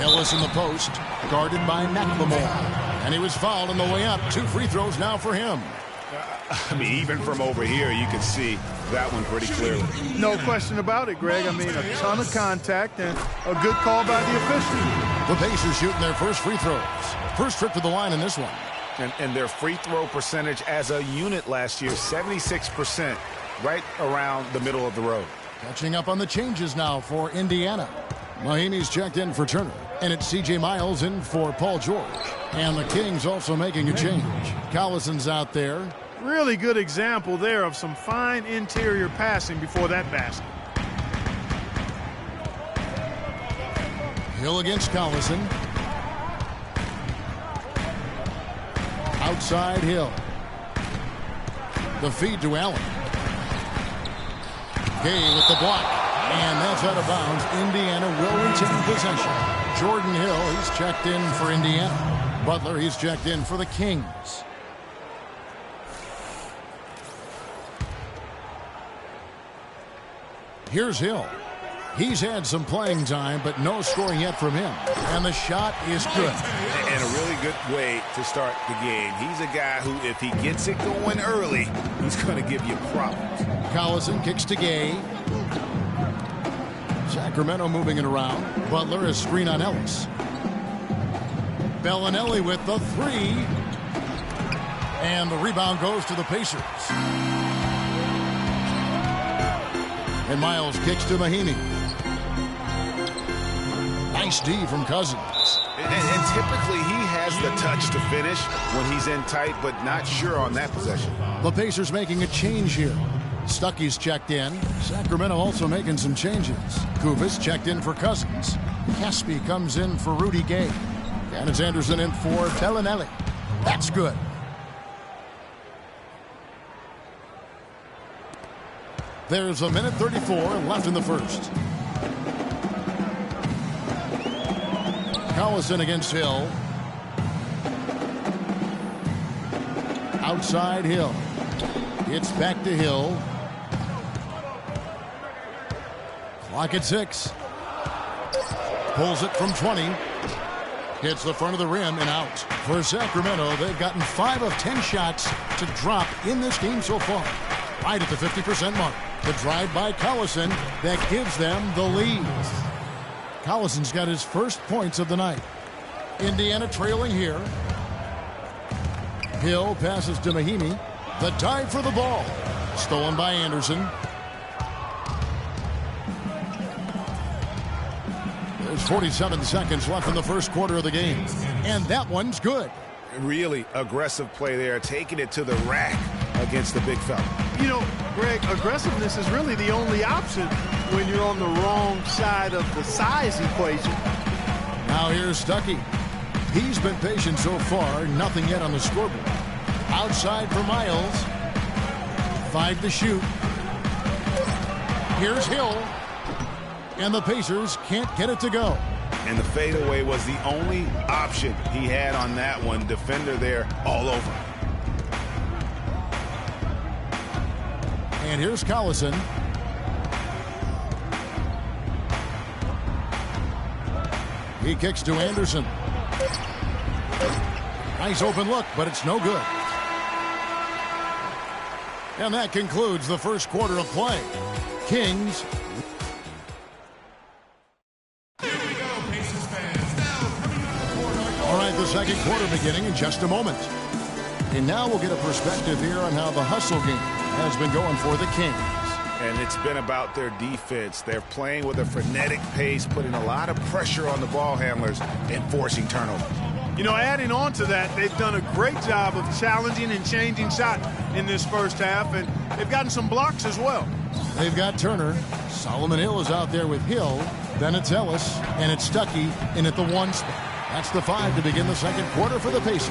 Ellis in the post, guarded by McLemore. And he was fouled on the way up. 2 free throws now for him. I mean, even from over here, you can see that one pretty clearly. No question about it, Greg. I mean, a ton of contact and a good call by the official. The Pacers shooting their first free throws. First trip to the line in this one. And their free throw percentage as a unit last year, 76%, right around the middle of the road. Catching up on the changes now for Indiana. Mahinmi's checked in for Turner. And it's C.J. Miles in for Paul George. And the Kings also making a change. Collison's out there. Really good example there of some fine interior passing before that basket. Hill against Collison. Outside Hill. The feed to Allen. Gay with the block. And that's out of bounds. Indiana will retain possession. Jordan Hill, he's checked in for Indiana. Butler, he's checked in for the Kings. Here's Hill. He's had some playing time, but no scoring yet from him. And the shot is good. And a really good way to start the game. He's a guy who, if he gets it going early, he's going to give you problems. Collison kicks to Gay. Sacramento moving it around. Butler is screen on Ellis. Bellinelli with the 3. And the rebound goes to the Pacers. And Miles kicks to Mahinmi. Nice D from Cousins. And typically he has the touch to finish when he's in tight, but not sure on that possession. The Pacers making a change here. Stuckey's checked in. Sacramento also making some changes. Kufis checked in for Cousins. Caspi comes in for Rudy Gay. And it's Anderson in for Bellinelli. That's good. There's a minute 34 left in the first. Collison against Hill. Outside Hill. It's back to Hill. Clock at 6. Pulls it from 20. Hits the front of the rim and out. For Sacramento, they've gotten 5 of 10 shots to drop in this game so far. Right at the 50% mark. The drive by Collison that gives them the lead. Collison's got his first points of the night. Indiana trailing here. Hill passes to Mahimi. The dive for the ball. Stolen by Anderson. There's 47 seconds left in the first quarter of the game. And that one's good. Really aggressive play there, taking it to the rack against the big fella. You know, Greg, aggressiveness is really the only option when you're on the wrong side of the size equation. Now here's Stuckey. He's been patient so far, nothing yet on the scoreboard. Outside for Miles. 5 to shoot. Here's Hill. And the Pacers can't get it to go. And the fadeaway was the only option he had on that one. Defender there all over. And here's Collison. He kicks to Anderson. Nice open look, but it's no good. And that concludes the first quarter of play. Kings. All right, the second quarter beginning in just a moment. And now we'll get a perspective here on how the hustle game has been going for the Kings. And it's been about their defense. They're playing with a frenetic pace, putting a lot of pressure on the ball handlers and forcing turnovers. You know, adding on to that, they've done a great job of challenging and changing shots in this first half, and they've gotten some blocks as well. They've got Turner. Solomon Hill is out there with Hill. Then it's Ellis, and it's Stuckey in at the 1 spot. That's the 5 to begin the second quarter for the Pacers.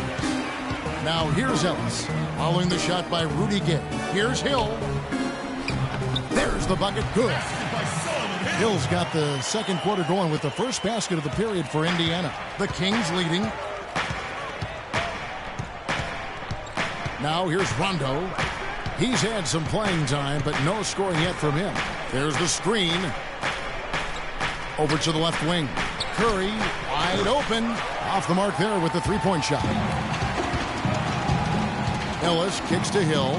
Now here's Ellis, following the shot by Rudy Gay. Here's Hill. There's the bucket, good. Hill's got the second quarter going with the first basket of the period for Indiana. The Kings leading. Now here's Rondo. He's had some playing time, but no scoring yet from him. There's the screen. Over to the left wing. Curry, wide open. Off the mark there with the three-point shot. Ellis kicks to Hill.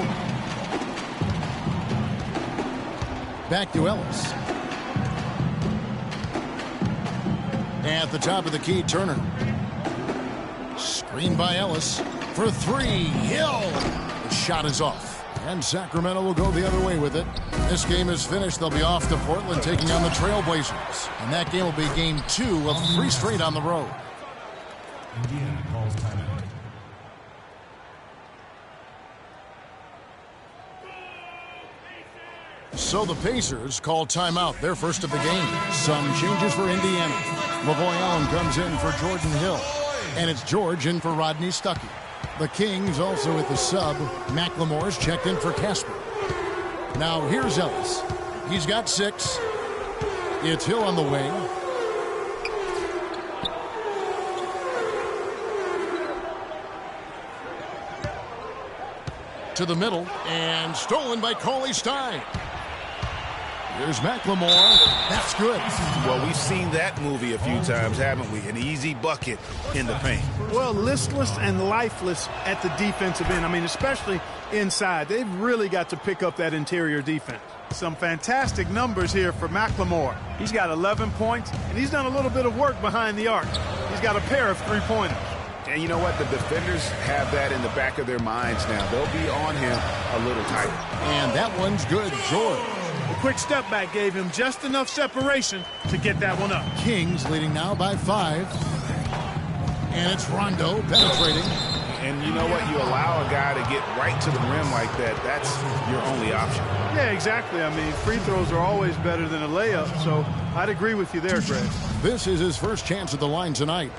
Back to Ellis. At the top of the key, Turner. Screen by Ellis for 3. Hill. The shot is off. And Sacramento will go the other way with it. This game is finished. They'll be off to Portland taking on the Trailblazers. And that game will be game 2 of 3 straight on the road. Indiana calls timeout. So the Pacers call timeout, their first of the game. Some changes for Indiana. Lavoy Allen comes in for Jordan Hill. And it's George in for Rodney Stuckey. The Kings also with the sub. McLemore's checked in for Casper. Now here's Ellis. He's got 6. It's Hill on the wing. To the middle and stolen by Cauley Stein. Here's McLemore. That's good. Well, we've seen that movie a few times, haven't we? An easy bucket in the paint. Well, listless and lifeless at the defensive end. I mean, especially inside. They've really got to pick up that interior defense. Some fantastic numbers here for McLemore. He's got 11 points, and he's done a little bit of work behind the arc. He's got a pair of three-pointers. And you know what? The defenders have that in the back of their minds now. They'll be on him a little tighter. And that one's good, George. A quick step back gave him just enough separation to get that one up. Kings leading now by 5. And it's Rondo penetrating. And you know what? You allow a guy to get right to the rim like that. That's your only option. Yeah, exactly. I mean, free throws are always better than a layup, so I'd agree with you there, Greg. This is his first chance at the line tonight.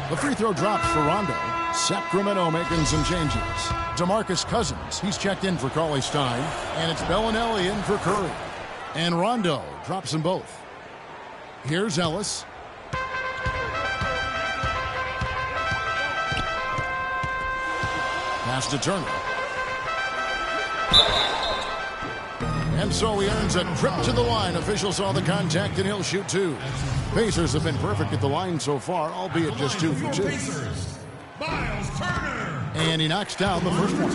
The free throw drops for Rondo. Sacramento making some changes. DeMarcus Cousins, he's checked in for Cauley-Stein. And it's Bellinelli in for Curry. And Rondo drops them both. Here's Ellis. Pass to Turner. And so he earns a trip to the line. Officials saw the contact and he'll shoot two. Pacers have been perfect at the line so far, albeit just 2 for 2. Miles Turner. And he knocks down the first one.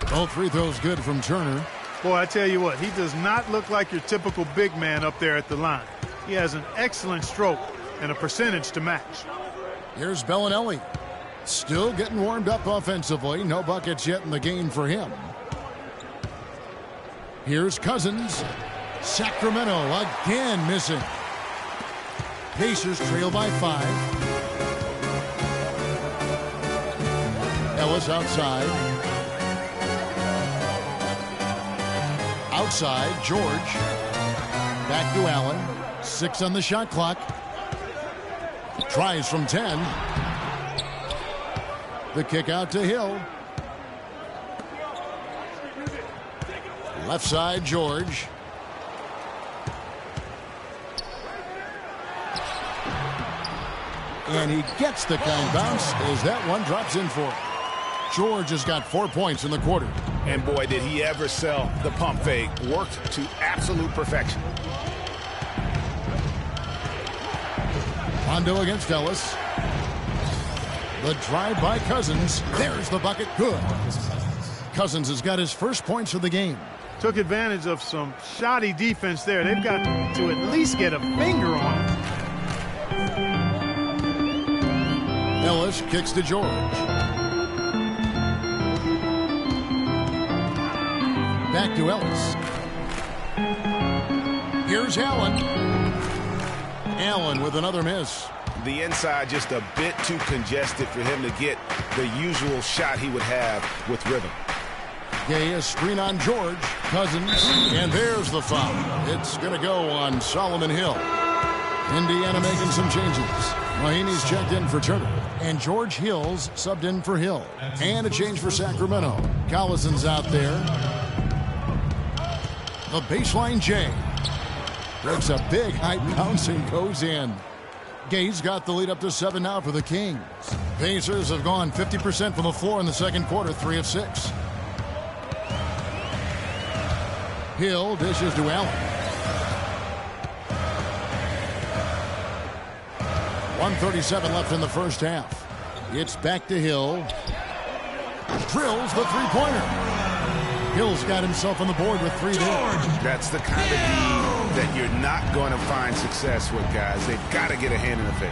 Both free throws good from Turner. Boy, I tell you what, he does not look like your typical big man up there at the line. He has an excellent stroke and a percentage to match. Here's Bellinelli. Still getting warmed up offensively. No buckets yet in the game for him. Here's Cousins. Sacramento again missing. Pacers trail by 5. Ellis outside. Outside, George. Back to Allen. 6 on the shot clock. Tries from 10. The kick out to Hill. Left side, George. And he gets the kind bounce as that one drops in for him. George has got 4 points in the quarter. And boy, did he ever sell the pump fake. Worked to absolute perfection. Rondo against Ellis. The drive by Cousins. There's the bucket. Good. Cousins has got his first points of the game. Took advantage of some shoddy defense there. They've got to at least get a finger on it. Ellis kicks to George. Back to Ellis. Here's Allen. Allen with another miss. The inside just a bit too congested for him to get the usual shot he would have with rhythm. Gay, a screen on George. Cousins. And there's the foul. It's going to go on Solomon Hill. Indiana making some changes. Mahinmi's checked in for Turner. And George Hill's subbed in for Hill. And a change for Sacramento. Collison's out there. The baseline J. Breaks a big high bounce and goes in. Gay's got the lead up to 7 now for the Kings. Pacers have gone 50% from the floor in the second quarter, 3 of 6. Hill dishes to Allen. 1:37 left in the first half. It's back to Hill. Drills the three-pointer. Hill's got himself on the board with 3 there. That's the kind of D that you're not going to find success with, guys. They've got to get a hand in the face.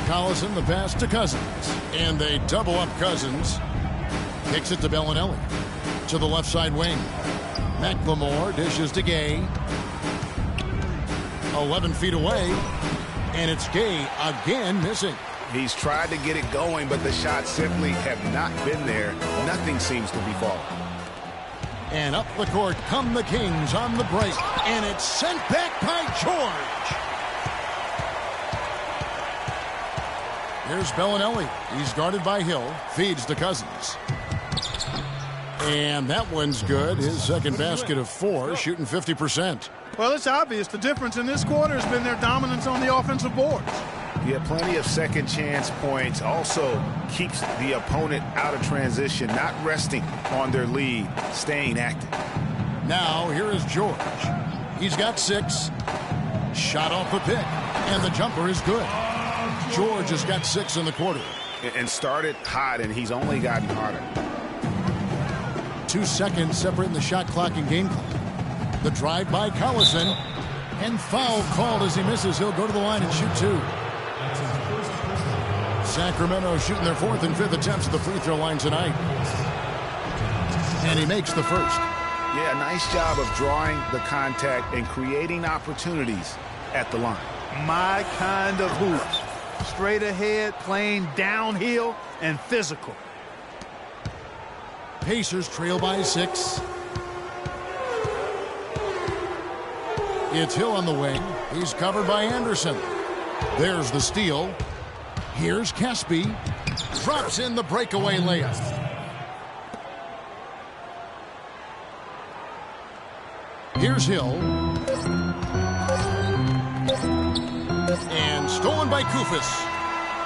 Collison, the pass to Cousins. And they double up Cousins. Kicks it to Bellinelli. To the left side wing. McLemore dishes to Gay. 11 feet away. And it's Gay again missing. He's tried to get it going, but the shots simply have not been there. Nothing seems to be falling. And up the court come the Kings on the break. And it's sent back by George. Here's Bellinelli. He's guarded by Hill. Feeds to Cousins. And that one's good. His second basket of 4, shooting 50%. Well, it's obvious the difference in this quarter has been their dominance on the offensive boards. Yeah, plenty of second chance points. Also keeps the opponent out of transition, not resting on their lead, staying active. Now here is George. He's got 6. Shot off the pick. And the jumper is good. George has got 6 in the quarter. And started hot, and he's only gotten harder. 2 seconds separating the shot clock and game clock. The drive by Collison. And foul called as he misses. He'll go to the line and shoot 2. Sacramento shooting their 4th and 5th attempts at the free throw line tonight. And he makes the first. Yeah, nice job of drawing the contact and creating opportunities at the line. My kind of hoops. Straight ahead, playing downhill, and physical. Pacers trail by 6. It's Hill on the wing. He's covered by Anderson. There's the steal. Here's Caspi. Drops in the breakaway layup. Here's Hill. And stolen by Kufis.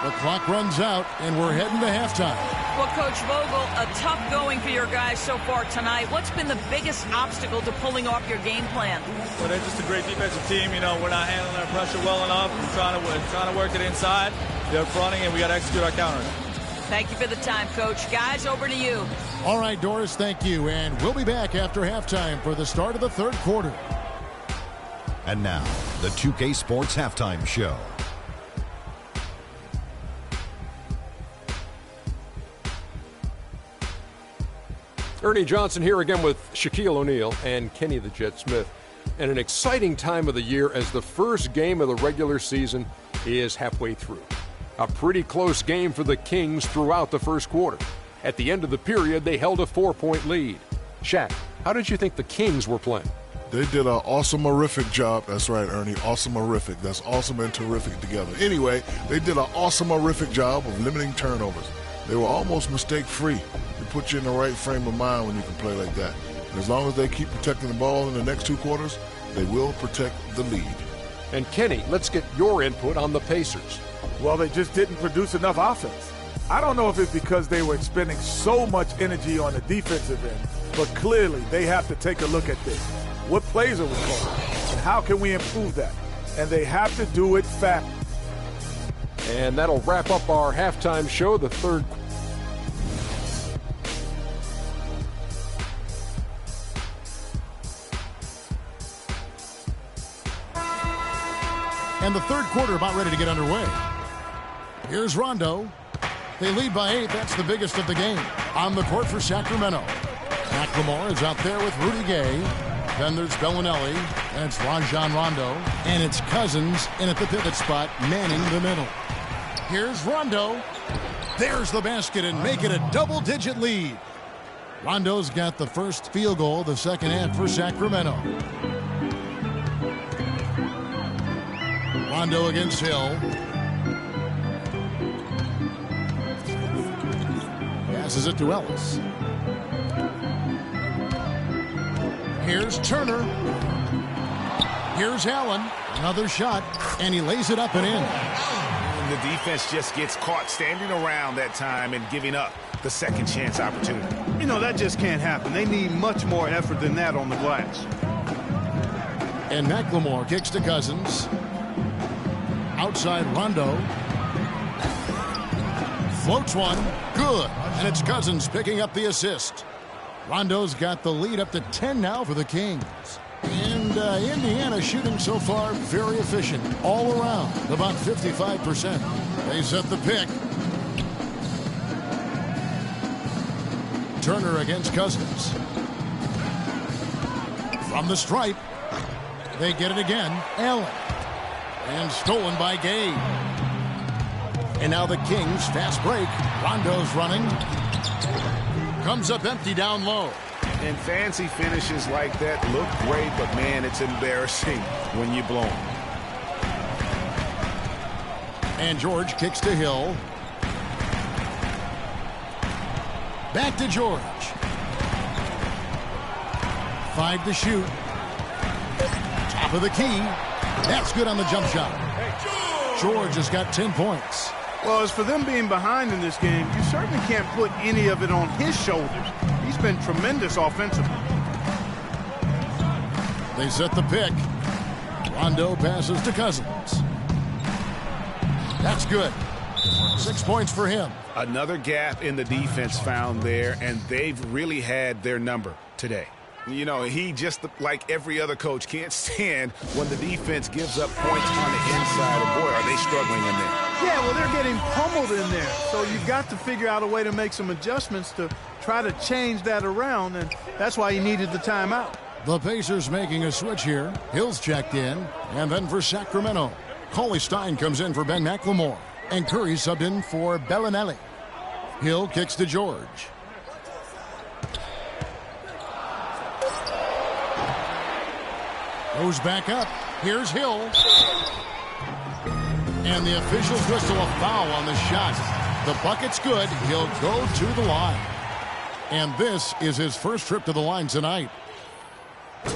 The clock runs out, and we're heading to halftime. Well, Coach Vogel, a tough going for your guys so far tonight. What's been the biggest obstacle to pulling off your game plan? Well, they're just a great defensive team. You know, we're not handling our pressure well enough. We're trying to work it inside. They're fronting, and we got to execute our counters. Thank you for the time, Coach. Guys, over to you. All right, Doris, thank you. And we'll be back after halftime for the start of the third quarter. And now, the 2K Sports Halftime Show. Ernie Johnson here again with Shaquille O'Neal and Kenny the Jet Smith. And an exciting time of the year as the first game of the regular season is halfway through. A pretty close game for the Kings throughout the first quarter. At the end of the period, they held a 4-point lead. Shaq, how did you think the Kings were playing? They did an awesome-horrific job. That's right, Ernie. Awesome-horrific. That's awesome and terrific together. Anyway, they did an awesome-horrific job of limiting turnovers. They were almost mistake-free. It puts you in the right frame of mind when you can play like that. And as long as they keep protecting the ball in the next 2 quarters, they will protect the lead. And Kenny, let's get your input on the Pacers. Well, they just didn't produce enough offense. I don't know if it's because they were expending so much energy on the defensive end, but clearly they have to take a look at this. What plays are we calling? And how can we improve that? And they have to do it fast. And that'll wrap up our halftime show, the third. And the third quarter about ready to get underway. Here's Rondo. They lead by 8. That's the biggest of the game. On the court for Sacramento. McLemore is out there with Rudy Gay. Then there's Bellinelli. And it's Rajon Rondo. And it's Cousins in at the pivot spot, manning the middle. Here's Rondo. There's the basket and make it a double-digit lead. Rondo's got the first field goal the second half for Sacramento. Rondo against Hill. Passes it to Ellis. Here's Turner. Here's Allen. Another shot, and he lays it up and in. And the defense just gets caught standing around that time and giving up the second chance opportunity. You know, that just can't happen. They need much more effort than that on the glass. And McLemore kicks to Cousins. Outside Rondo. Floats one. Good. And it's Cousins picking up the assist. Rondo's got the lead up to 10 now for the Kings. And Indiana shooting so far very efficient all around, about 55%. They set the pick. Turner against Cousins. From the stripe. They get it again. Allen. And stolen by Gay. And now the Kings fast break. Rondo's running. Comes up empty down low. And fancy finishes like that look great, but man, it's embarrassing when you blow them. And George kicks to Hill. Back to George. 5 to shoot. Top of the key. That's good on the jump shot. George has got 10 points. Well, as for them being behind in this game, you certainly can't put any of it on his shoulders. He's been tremendous offensively. They set the pick. Rondo passes to Cousins. That's good. 6 points for him. Another gap in the defense found there, and they've really had their number today. You know, he just, like every other coach, can't stand when the defense gives up points on the inside. Boy, are they struggling in there. Yeah, well, they're getting pummeled in there. So you've got to figure out a way to make some adjustments to try to change that around, and that's why he needed the timeout. The Pacers making a switch here. Hill's checked in, and then for Sacramento, Cauley Stein comes in for Ben McLemore, and Curry subbed in for Bellinelli. Hill kicks to George. Goes back up. Here's Hill. And the officials whistle a foul on the shot. The bucket's good. He'll go to the line. And this is his first trip to the line tonight.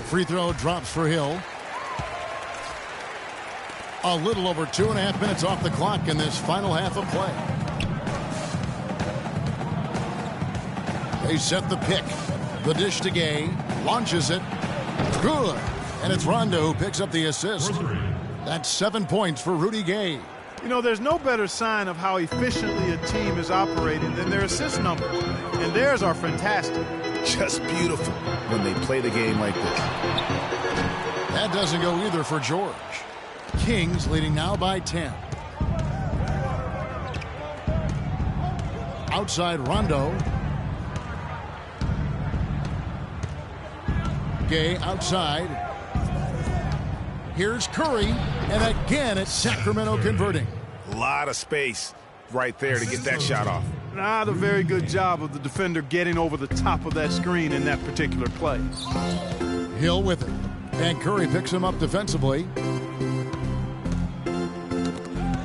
Free throw drops for Hill. A little over 2.5 minutes off the clock in this final half of play. They set the pick. The dish to Gay. Launches it. Good. And it's Rondo who picks up the assist. That's 7 points for Rudy Gay. You know, there's no better sign of how efficiently a team is operating than their assist numbers. And theirs are fantastic. Just beautiful when they play the game like this. That doesn't go either for George. Kings leading now by 10. Outside Rondo. Gay outside. Here's Curry, and again it's Sacramento converting. A lot of space right there to get that shot off. Not a very good job of the defender getting over the top of that screen in that particular play. Hill with it, and Curry picks him up defensively.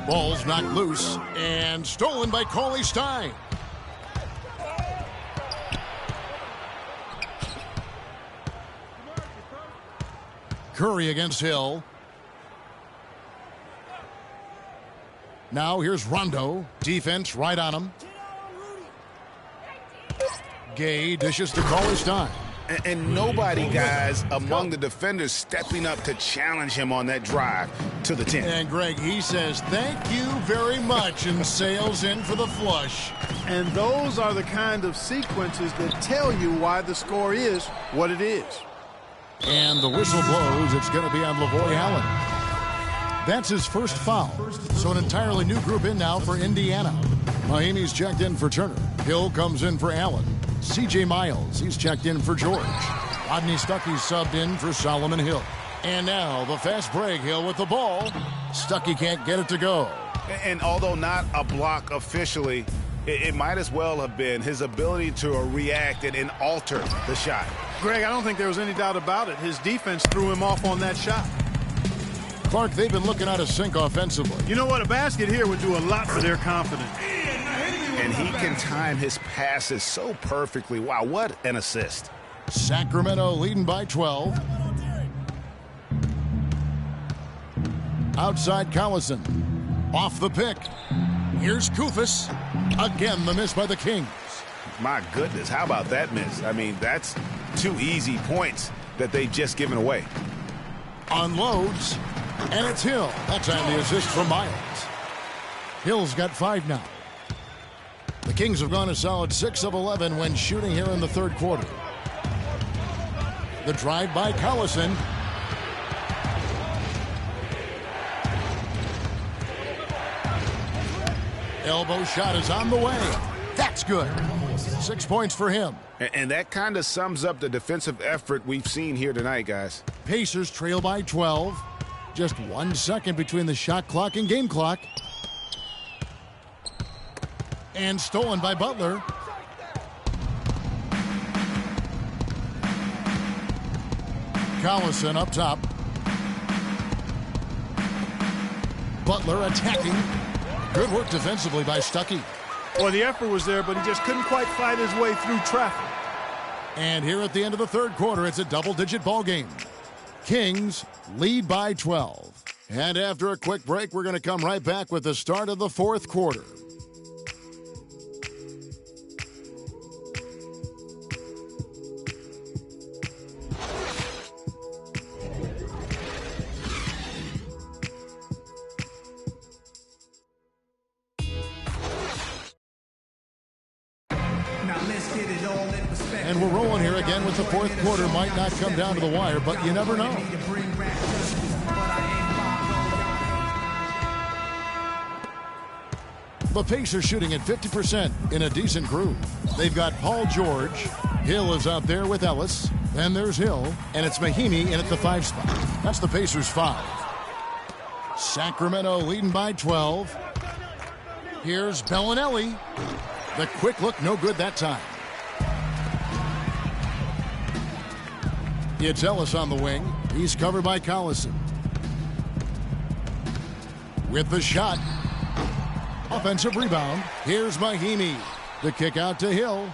Ball's knocked loose and stolen by Cauley Stein. Curry against Hill. Now here's Rondo. Defense right on him. Gay dishes to Cauley Stein. And nobody, guys, among the defenders stepping up to challenge him on that drive to the 10. And Greg, he says, thank you very much, and sails in for the flush. And those are the kind of sequences that tell you why the score is what it is. And the whistle blows. It's going to be on Lavoy Allen. That's his first foul. So an entirely new group in now for Indiana. Miami's checked in for Turner. Hill comes in for Allen. C.J. Miles, he's checked in for George. Rodney Stuckey subbed in for Solomon Hill. And now the fast break. Hill with the ball. Stuckey can't get it to go. And although not a block officially, it might as well have been his ability to react and alter the shot. Greg, I don't think there was any doubt about it. His defense threw him off on that shot. Clark, they've been looking out of sync offensively. You know what? A basket here would do a lot for their confidence. And he can time his passes so perfectly. Wow, what an assist. Sacramento leading by 12. Outside Collison. Off the pick. Here's Kufis. Again, the miss by the Kings. My goodness, how about that miss? I mean, that's 2 easy points that they've just given away. Unloads, and it's Hill. That's on the assist from Miles. Hill's got 5 now. The Kings have gone a solid 6 of 11 when shooting here in the third quarter. The drive by Collison. Elbow shot is on the way. That's good. 6 points for him. And that kind of sums up the defensive effort we've seen here tonight, guys. Pacers trail by 12. Just 1 second between the shot clock and game clock. And stolen by Butler. Collison up top. Butler attacking. Good work defensively by Stuckey. Well, the effort was there, but he just couldn't quite fight his way through traffic. And here at the end of the third quarter, it's a double-digit ball game. Kings lead by 12. And after a quick break, we're going to come right back with the start of the fourth quarter. And we're rolling here again with the fourth quarter. Might not come down to the wire, but you never know. The Pacers shooting at 50% in a decent groove. They've got Paul George. Hill is out there with Ellis. Then there's Hill, and it's Mahinmi in at the 5 spot. That's the Pacers 5. Sacramento leading by 12. Here's Bellinelli. The quick look, no good that time. It's Ellis on the wing. He's covered by Collison. With the shot. Offensive rebound. Here's Mahinmi. The kick out to Hill.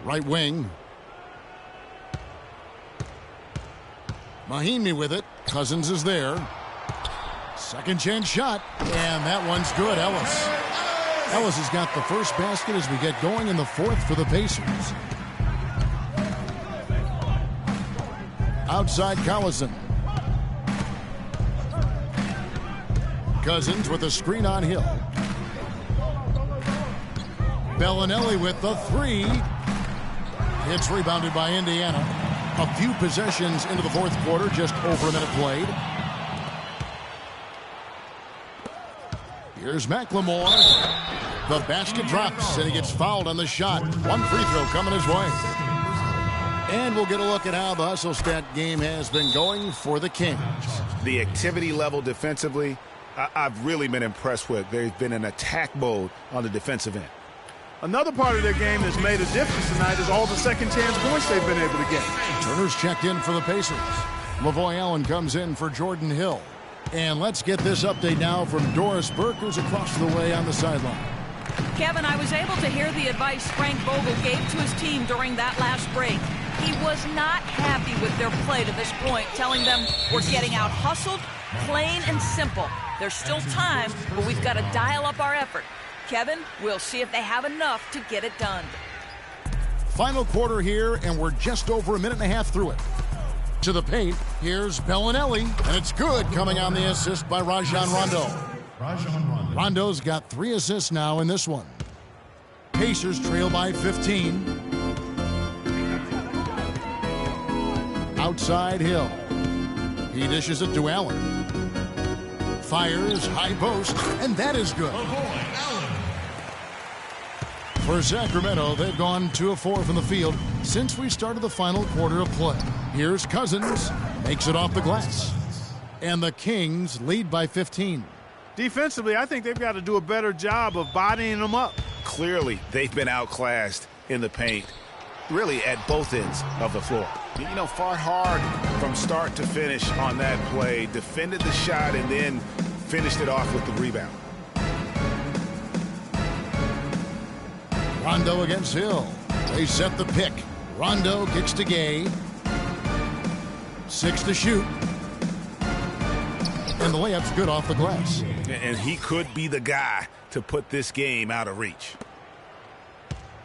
Right wing. Mahinmi with it. Cousins is there. Second chance shot. And that one's good. Ellis. Ellis has got the first basket as we get going in the 4th for the Pacers. Outside Collison. Cousins with a screen on Hill. Bellinelli with the 3. It's rebounded by Indiana. A few possessions into the 4th quarter, just over a minute played. Here's McLemore. The basket drops, and he gets fouled on the shot. One free throw coming his way. And we'll get a look at how the hustle stat game has been going for the Kings. The activity level defensively, I've really been impressed with. There's been an attack mode on the defensive end. Another part of their game that's made a difference tonight is all the second chance points they've been able to get. Turner's checked in for the Pacers. Lavoy Allen comes in for Jordan Hill. And let's get this update now from Doris Burke, who's across the way on the sideline. Kevin, I was able to hear the advice Frank Vogel gave to his team during that last break. He was not happy with their play to this point, telling them we're getting out hustled, plain and simple. There's still time, but we've got to dial up our effort. Kevin, we'll see if they have enough to get it done. Final quarter here, and we're just over a minute and a half through it. To the paint, here's Bellinelli, and it's good, coming on the assist by Rajon Rondo. Rondo's got 3 assists now in this one. Pacers trail by 15. Outside Hill. He dishes it to Allen. Fires, high post, and that is good. For Sacramento, they've gone 2 of 4 from the field since we started the final quarter of play. Here's Cousins, makes it off the glass. And the Kings lead by 15. Defensively, I think they've got to do a better job of bodying them up. Clearly, they've been outclassed in the paint, really at both ends of the floor. You know, fought hard from start to finish on that play, defended the shot, and then finished it off with the rebound. Rondo against Hill. They set the pick. Rondo kicks to Gay. 6 to shoot. And the layup's good off the glass. And he could be the guy to put this game out of reach.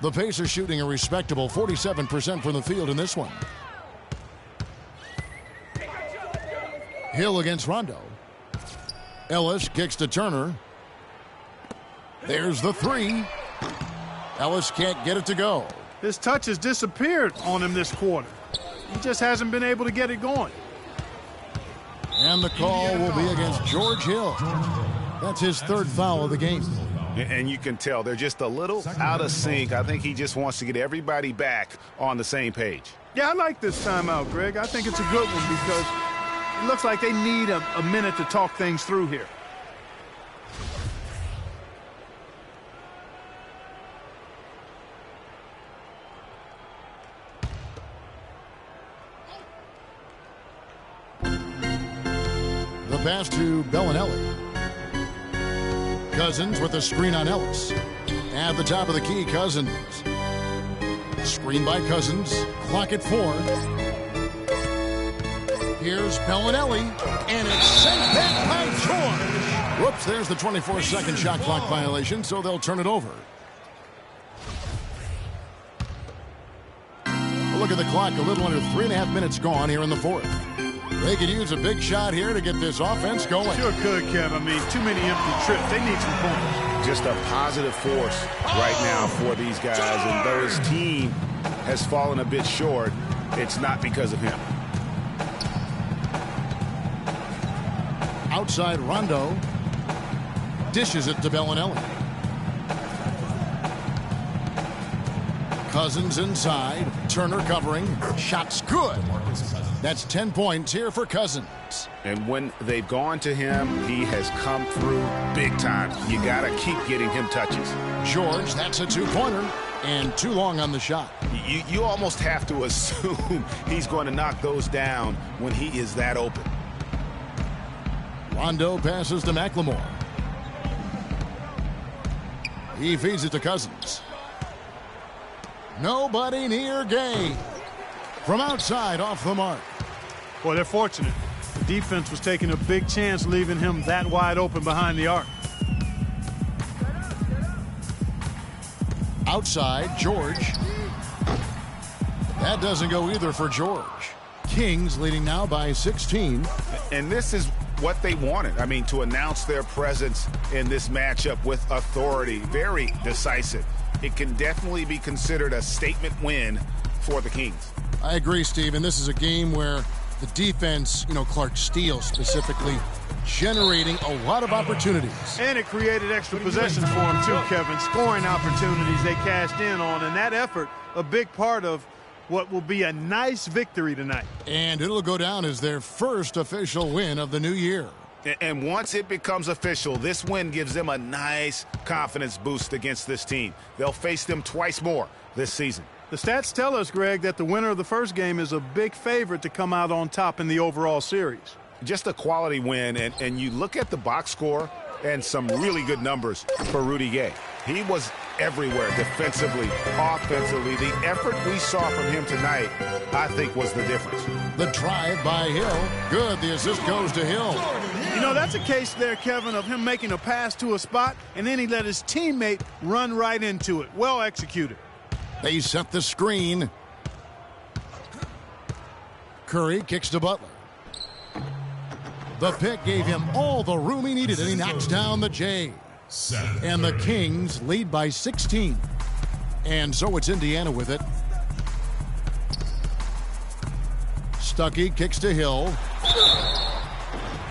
The Pacers shooting a respectable 47% from the field in this one. Hill against Rondo. Ellis kicks to Turner. There's the 3. Ellis can't get it to go. His touch has disappeared on him this quarter. He just hasn't been able to get it going. And the call will be against George Hill. That's his 3rd foul of the game. And you can tell they're just a little out of sync. I think he just wants to get everybody back on the same page. Yeah, I like this timeout, Greg. I think it's a good one because it looks like they need a minute to talk things through here. The pass to Bellinelli. Cousins with a screen on Ellis. At the top of the key, Cousins. Screen by Cousins. Clock at 4. Here's Bellinelli. And it's sent back by George. Whoops, there's the 24-second shot clock violation, so they'll turn it over. Look at the clock, a little under 3.5 minutes gone here in the 4th. They could use a big shot here to get this offense going. Sure could, Kev. I mean, too many empty trips. They need some points. Just a positive force right now for these guys. And though his team has fallen a bit short, it's not because of him. Outside Rondo. dishes it to Bellinelli. Cousins inside. Turner covering. Shot's good. That's 10 points here for Cousins. And when they've gone to him, he has come through big time. You got to keep getting him touches. George, that's a two-pointer. And too long on the shot. You almost have to assume he's going to knock those down when he is that open. Rondo passes to McLemore. He feeds it to Cousins. Nobody near Gay. From outside, off the mark. Boy, they're fortunate. The defense was taking a big chance leaving him that wide open behind the arc. Outside, George. That doesn't go either for George. Kings leading now by 16. And this is what they wanted. I mean, to announce their presence in this matchup with authority. Very decisive. It can definitely be considered a statement win for the Kings. I agree, Steve. And this is a game where the defense, Clark Steele specifically, generating a lot of opportunities. And it created extra possessions for him too, Kevin. Scoring opportunities they cashed in on. And that effort, a big part of what will be a nice victory tonight. And it'll go down as their first official win of the new year. And once it becomes official, this win gives them a nice confidence boost against this team. They'll face them twice more this season. The stats tell us, Greg, that the winner of the first game is a big favorite to come out on top in the overall series. Just a quality win, and you look at the box score and some really good numbers for Rudy Gay. He was everywhere defensively, offensively. The effort we saw from him tonight, I think, was the difference. The drive by Hill. Good. The assist goes to Hill. That's a case there, Kevin, of him making a pass to a spot, and then he let his teammate run right into it. Well executed. They set the screen. Curry kicks to Butler. The pick gave him all the room he needed, and he knocks down the J. And the Kings lead by 16. And so it's Indiana with it. Stuckey kicks to Hill.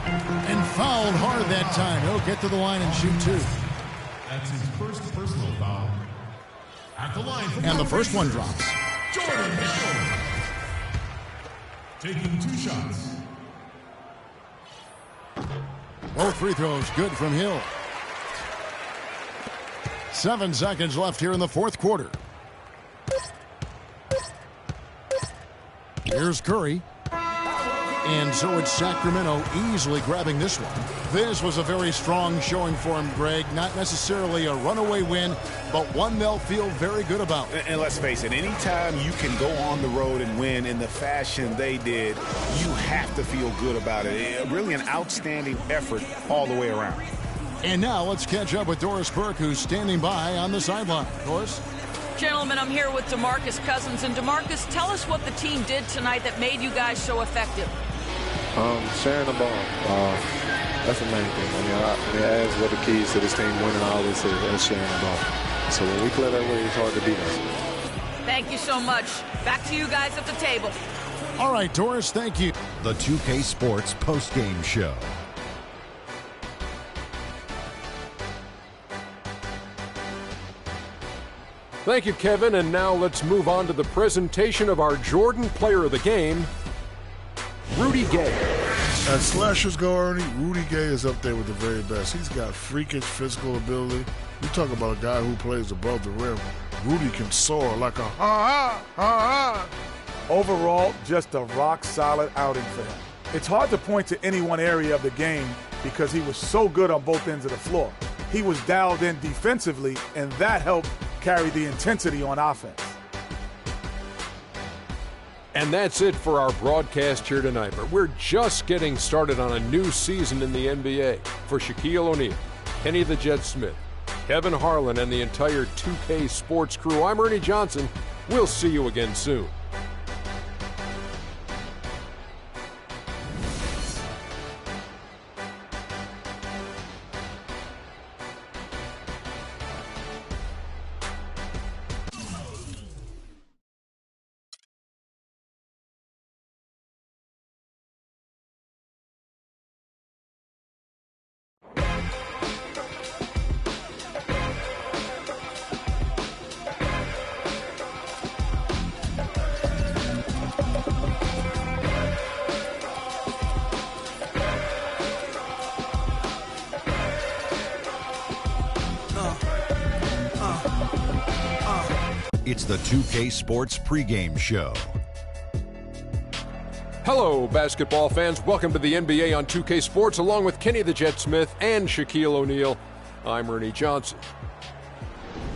And fouled hard that time. He'll get to the line and shoot two. That's his first personal foul. At the line and the first one drops. Jordan Hill. Taking 2 shots. Both free throws good from Hill. 7 seconds left here in the fourth quarter. Here's Curry. And so it's Sacramento easily grabbing this one. This was a very strong showing for him, Greg. Not necessarily a runaway win, but one they'll feel very good about. And let's face it, anytime you can go on the road and win in the fashion they did, you have to feel good about it. Really an outstanding effort all the way around. And now let's catch up with Doris Burke, who's standing by on the sideline. Doris? Gentlemen, I'm here with DeMarcus Cousins. And DeMarcus, tell us what the team did tonight that made you guys so effective. Sharing the ball. That's the main thing. I ask what the keys to this team winning, I always say that's sharing the ball. So when we play that way, it's hard to beat us. Thank you so much. Back to you guys at the table. All right, Doris, thank you. The 2K Sports postgame show. Thank you, Kevin. And now let's move on to the presentation of our Jordan Player of the Game, Rudy Gay. As slashers go, Ernie, Rudy Gay is up there with the very best. He's got freakish physical ability. You talk about a guy who plays above the rim. Rudy can soar like a ha-ha. Overall, just a rock-solid outing for him. It's hard to point to any one area of the game because he was so good on both ends of the floor. He was dialed in defensively, and that helped carry the intensity on offense. And that's it for our broadcast here tonight. But we're just getting started on a new season in the NBA. For Shaquille O'Neal, Kenny the Jet Smith, Kevin Harlan, and the entire 2K Sports crew, I'm Ernie Johnson. We'll see you again soon. It's the 2K Sports pregame show. Hello, basketball fans. Welcome to the NBA on 2K Sports, along with Kenny the Jet Smith and Shaquille O'Neal. I'm Ernie Johnson.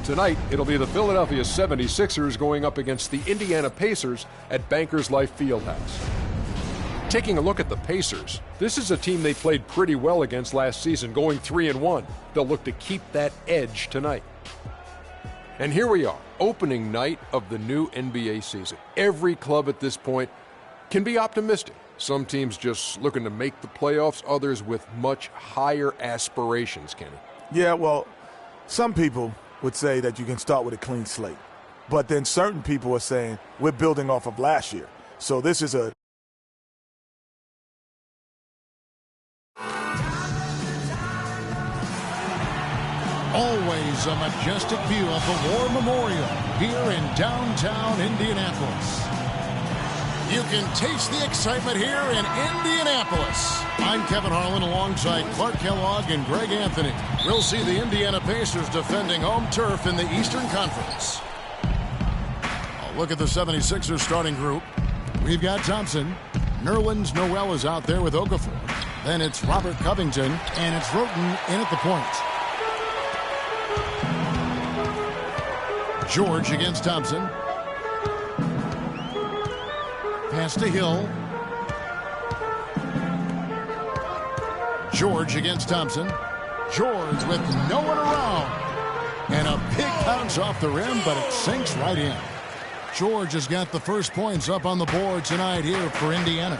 Tonight, it'll be the Philadelphia 76ers going up against the Indiana Pacers at Bankers Life Fieldhouse. Taking a look at the Pacers, this is a team they played pretty well against last season, going 3-1. They'll look to keep that edge tonight. And here we are, opening night of the new NBA season. Every club at this point can be optimistic. Some teams just looking to make the playoffs, others with much higher aspirations, Kenny. Yeah, well, some people would say that you can start with a clean slate. But then certain people are saying we're building off of last year. So this is a Always a majestic view of the War Memorial here in downtown Indianapolis. You can taste the excitement here in Indianapolis. I'm Kevin Harlan alongside Clark Kellogg and Greg Anthony. We'll see the Indiana Pacers defending home turf in the Eastern Conference. A look at the 76ers starting group. We've got Thompson. Nerlens Noel is out there with Okafor. Then it's Robert Covington, and it's Roten in at the point. George against Thompson. Pass to Hill. George against Thompson. George with no one around. And a big bounce off the rim, but it sinks right in. George has got the first points up on the board tonight here for Indiana.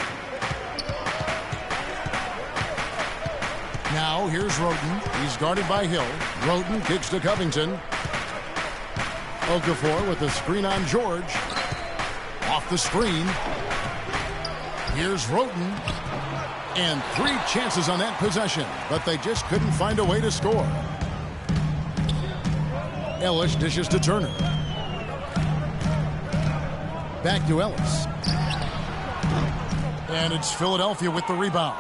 Now here's Roten. He's guarded by Hill. Roten kicks to Covington. Okafor with the screen on George. Off the screen. Here's Roten. And 3 chances on that possession, but they just couldn't find a way to score. Ellis dishes to Turner. Back to Ellis. And it's Philadelphia with the rebound.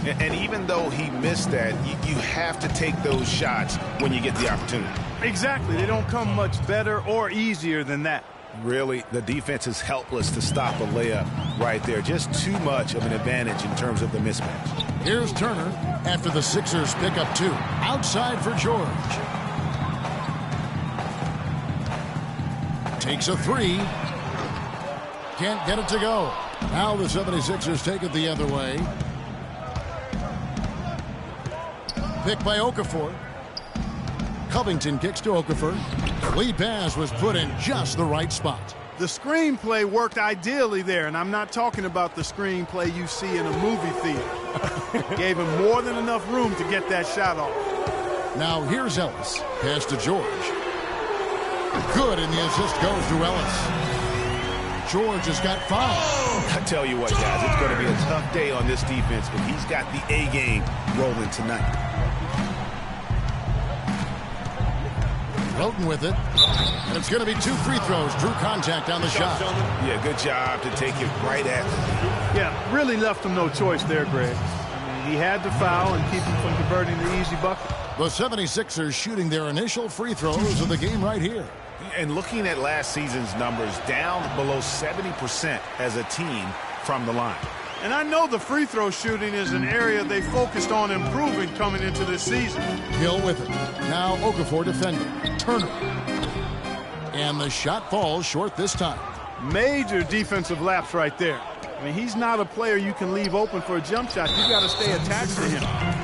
And even though he missed that, you have to take those shots when you get the opportunity. Exactly. They don't come much better or easier than that. Really, the defense is helpless to stop a layup right there. Just too much of an advantage in terms of the mismatch. Here's Turner after the Sixers pick up 2. Outside for George. Takes a 3. Can't get it to go. Now the 76ers take it the other way. Pick by Okafor. Covington kicks to Okafor. Lead pass was put in just the right spot. The screenplay worked ideally there, and I'm not talking about the screenplay you see in a movie theater. Gave him more than enough room to get that shot off. Now here's Ellis. Pass to George. Good, and the assist goes to Ellis. George has got 5. I tell you what, guys, it's going to be a tough day on this defense, but he's got the A game rolling tonight. Roten with it. And it's going to be 2 free throws. Drew contact on the shot. Yeah, good job to take it right after. Yeah, really left him no choice there, Greg. I mean, he had to foul and keep him from converting the easy bucket. The 76ers shooting their initial free throws of the game right here. And looking at last season's numbers, down below 70% as a team from the line. And I know the free throw shooting is an area they focused on improving coming into this season. Hill with it. Now Okafor defending. Turner. And the shot falls short this time. Major defensive lapse right there. I mean, he's not a player you can leave open for a jump shot. You got to stay attached to him.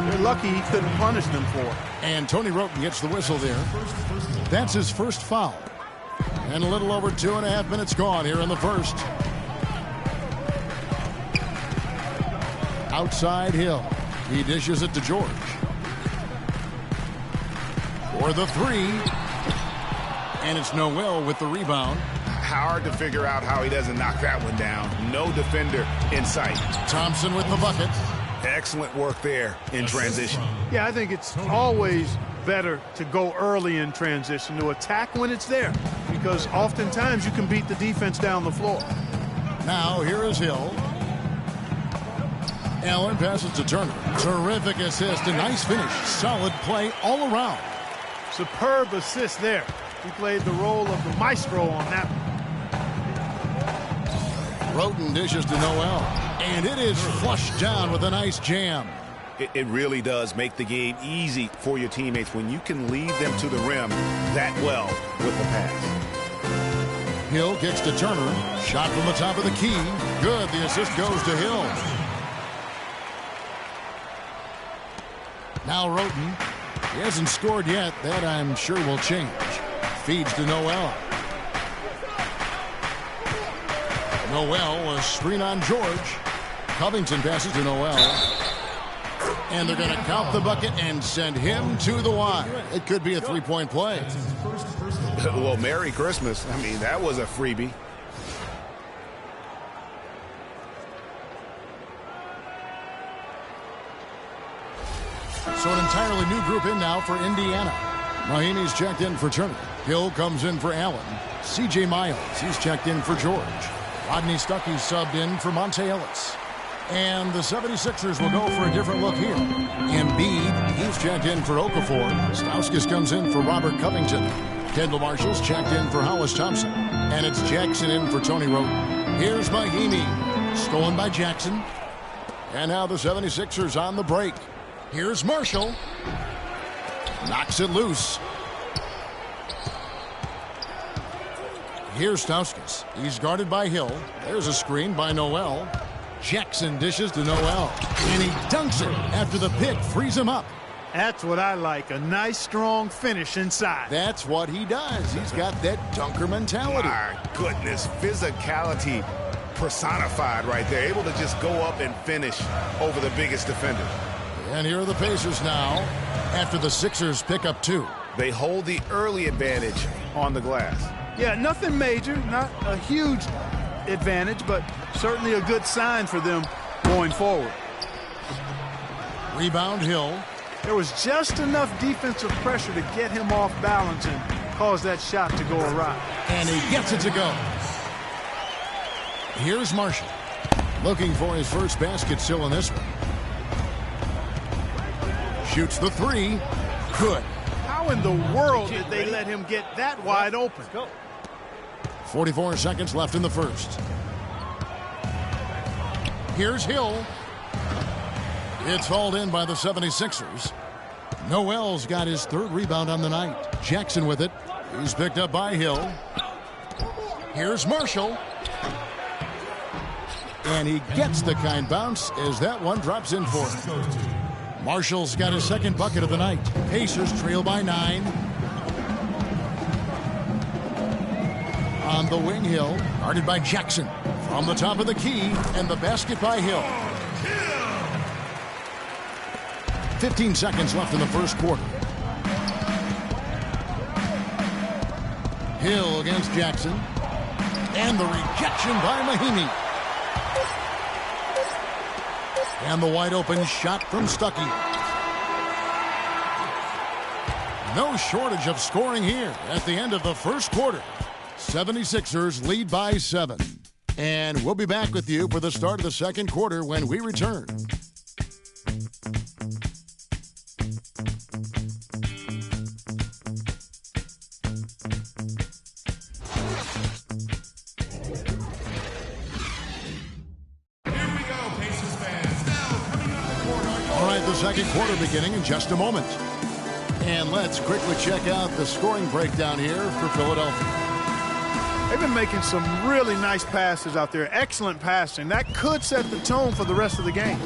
They're lucky he couldn't punish them for it. And Tony Roten gets the whistle there. That's his first foul. And a little over 2.5 minutes gone here in the first. Outside Hill. He dishes it to George. For the 3. And it's Noel with the rebound. Hard to figure out how he doesn't knock that one down. No defender in sight. Thompson with the bucket. Excellent work there in transition. Yeah, I think it's always better to go early in transition, to attack when it's there, because oftentimes you can beat the defense down the floor. Now here is Hill. Allen passes to Turner. Terrific assist, a nice finish. Solid play all around. Superb assist there. He played the role of the maestro on that one. Roten dishes to Noel, and it is flushed down with a nice jam. It really does make the game easy for your teammates when you can lead them to the rim that well with the pass. Hill kicks to Turner. Shot from the top of the key. Good. The assist goes to Hill. Now Roten. He hasn't scored yet. That I'm sure will change. Feeds to Noel. Noel, a screen on George. Covington passes to Noel. And they're going to count the bucket and send him to the line. It could be a three-point play. Well, Merry Christmas. I mean, that was a freebie. So an entirely new group in now for Indiana. Mahinmi's checked in for Turner. Hill comes in for Allen. C.J. Miles, he's checked in for George. Rodney Stuckey subbed in for Monte Ellis. And the 76ers will go for a different look here. Embiid, he's checked in for Okafor. Stauskas comes in for Robert Covington. Kendall Marshall's checked in for Hollis Thompson. And it's Jackson in for Tony Roten. Here's Mahinmi. Stolen by Jackson. And now the 76ers on the break. Here's Marshall. Knocks it loose. Here's Stauskas. He's guarded by Hill. There's a screen by Noel. Jackson dishes to Noel. And he dunks it after the pick frees him up. That's what I like. A nice, strong finish inside. That's what he does. He's got that dunker mentality. My goodness. Physicality personified right there. Able to just go up and finish over the biggest defender. And here are the Pacers now after the Sixers pick up 2. They hold the early advantage on the glass. Yeah, nothing major, not a huge advantage, but certainly a good sign for them going forward. Rebound Hill. There was just enough defensive pressure to get him off balance and cause that shot to go awry. And he gets it to go. Here's Marshall. Looking for his first basket still in this one. Shoots the 3. Good. How in the world did they let him get that wide open? 44 seconds left in the first. Here's Hill. It's hauled in by the 76ers. Noel's got his 3rd rebound on the night. Jackson with it. He's picked up by Hill. Here's Marshall. And he gets the kind bounce as that one drops in for him. Marshall's got his 2nd bucket of the night. Pacers trail by 9. On the wing, Hill, guarded by Jackson. From the top of the key, and the basket by Hill. 15 seconds left in the first quarter. Hill against Jackson. And the rejection by Mahinmi. And the wide open shot from Stuckey. No shortage of scoring here at the end of the first quarter. 76ers lead by 7. And we'll be back with you for the start of the second quarter when we return. Second quarter beginning in just a moment. And let's quickly check out the scoring breakdown here for Philadelphia. They've been making some really nice passes out there. Excellent passing. That could set the tone for the rest of the game.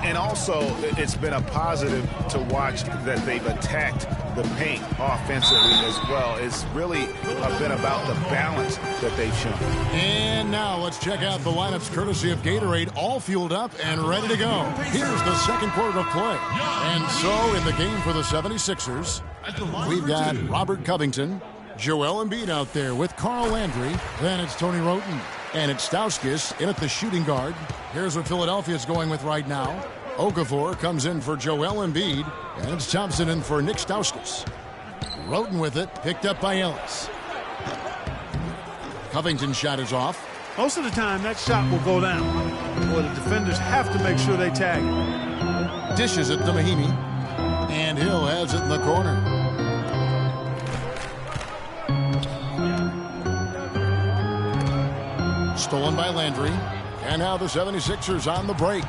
And also, it's been a positive to watch that they've attacked the paint offensively as well. It's really been about the balance that they've shown. And now let's check out the lineups courtesy of Gatorade, all fueled up and ready to go. Here's the second quarter of play. And so in the game for the 76ers, we've got Robert Covington, Joel Embiid out there with Carl Landry. Then it's Tony Roten. And it's Stauskas in at the shooting guard. Here's what Philadelphia's going with right now. Okafor comes in for Joel Embiid. And it's Thompson in for Nick Stauskas. Roten with it, picked up by Ellis. Covington's shot is off. Most of the time, that shot will go down. Boy, the defenders have to make sure they tag it. Dishes it to Mahinmi. And Hill has it in the corner. Stolen by Landry. And now the 76ers on the break.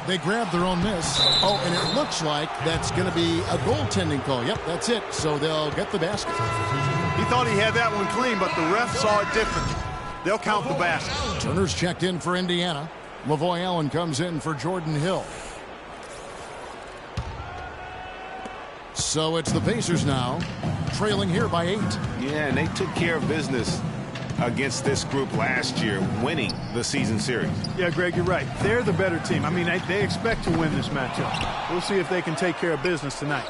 They grab their own miss. Oh, and it looks like that's going to be a goaltending call. Yep, that's it. So they'll get the basket. He thought he had that one clean, but the ref saw it differently. They'll count the basket. Turner's checked in for Indiana. Lavoy Allen comes in for Jordan Hill. So it's the Pacers now, trailing here by 8. Yeah, and they took care of business against this group last year, winning the season series. Yeah, Greg, you're right. They're the better team. I mean, they expect to win this matchup. We'll see if they can take care of business tonight.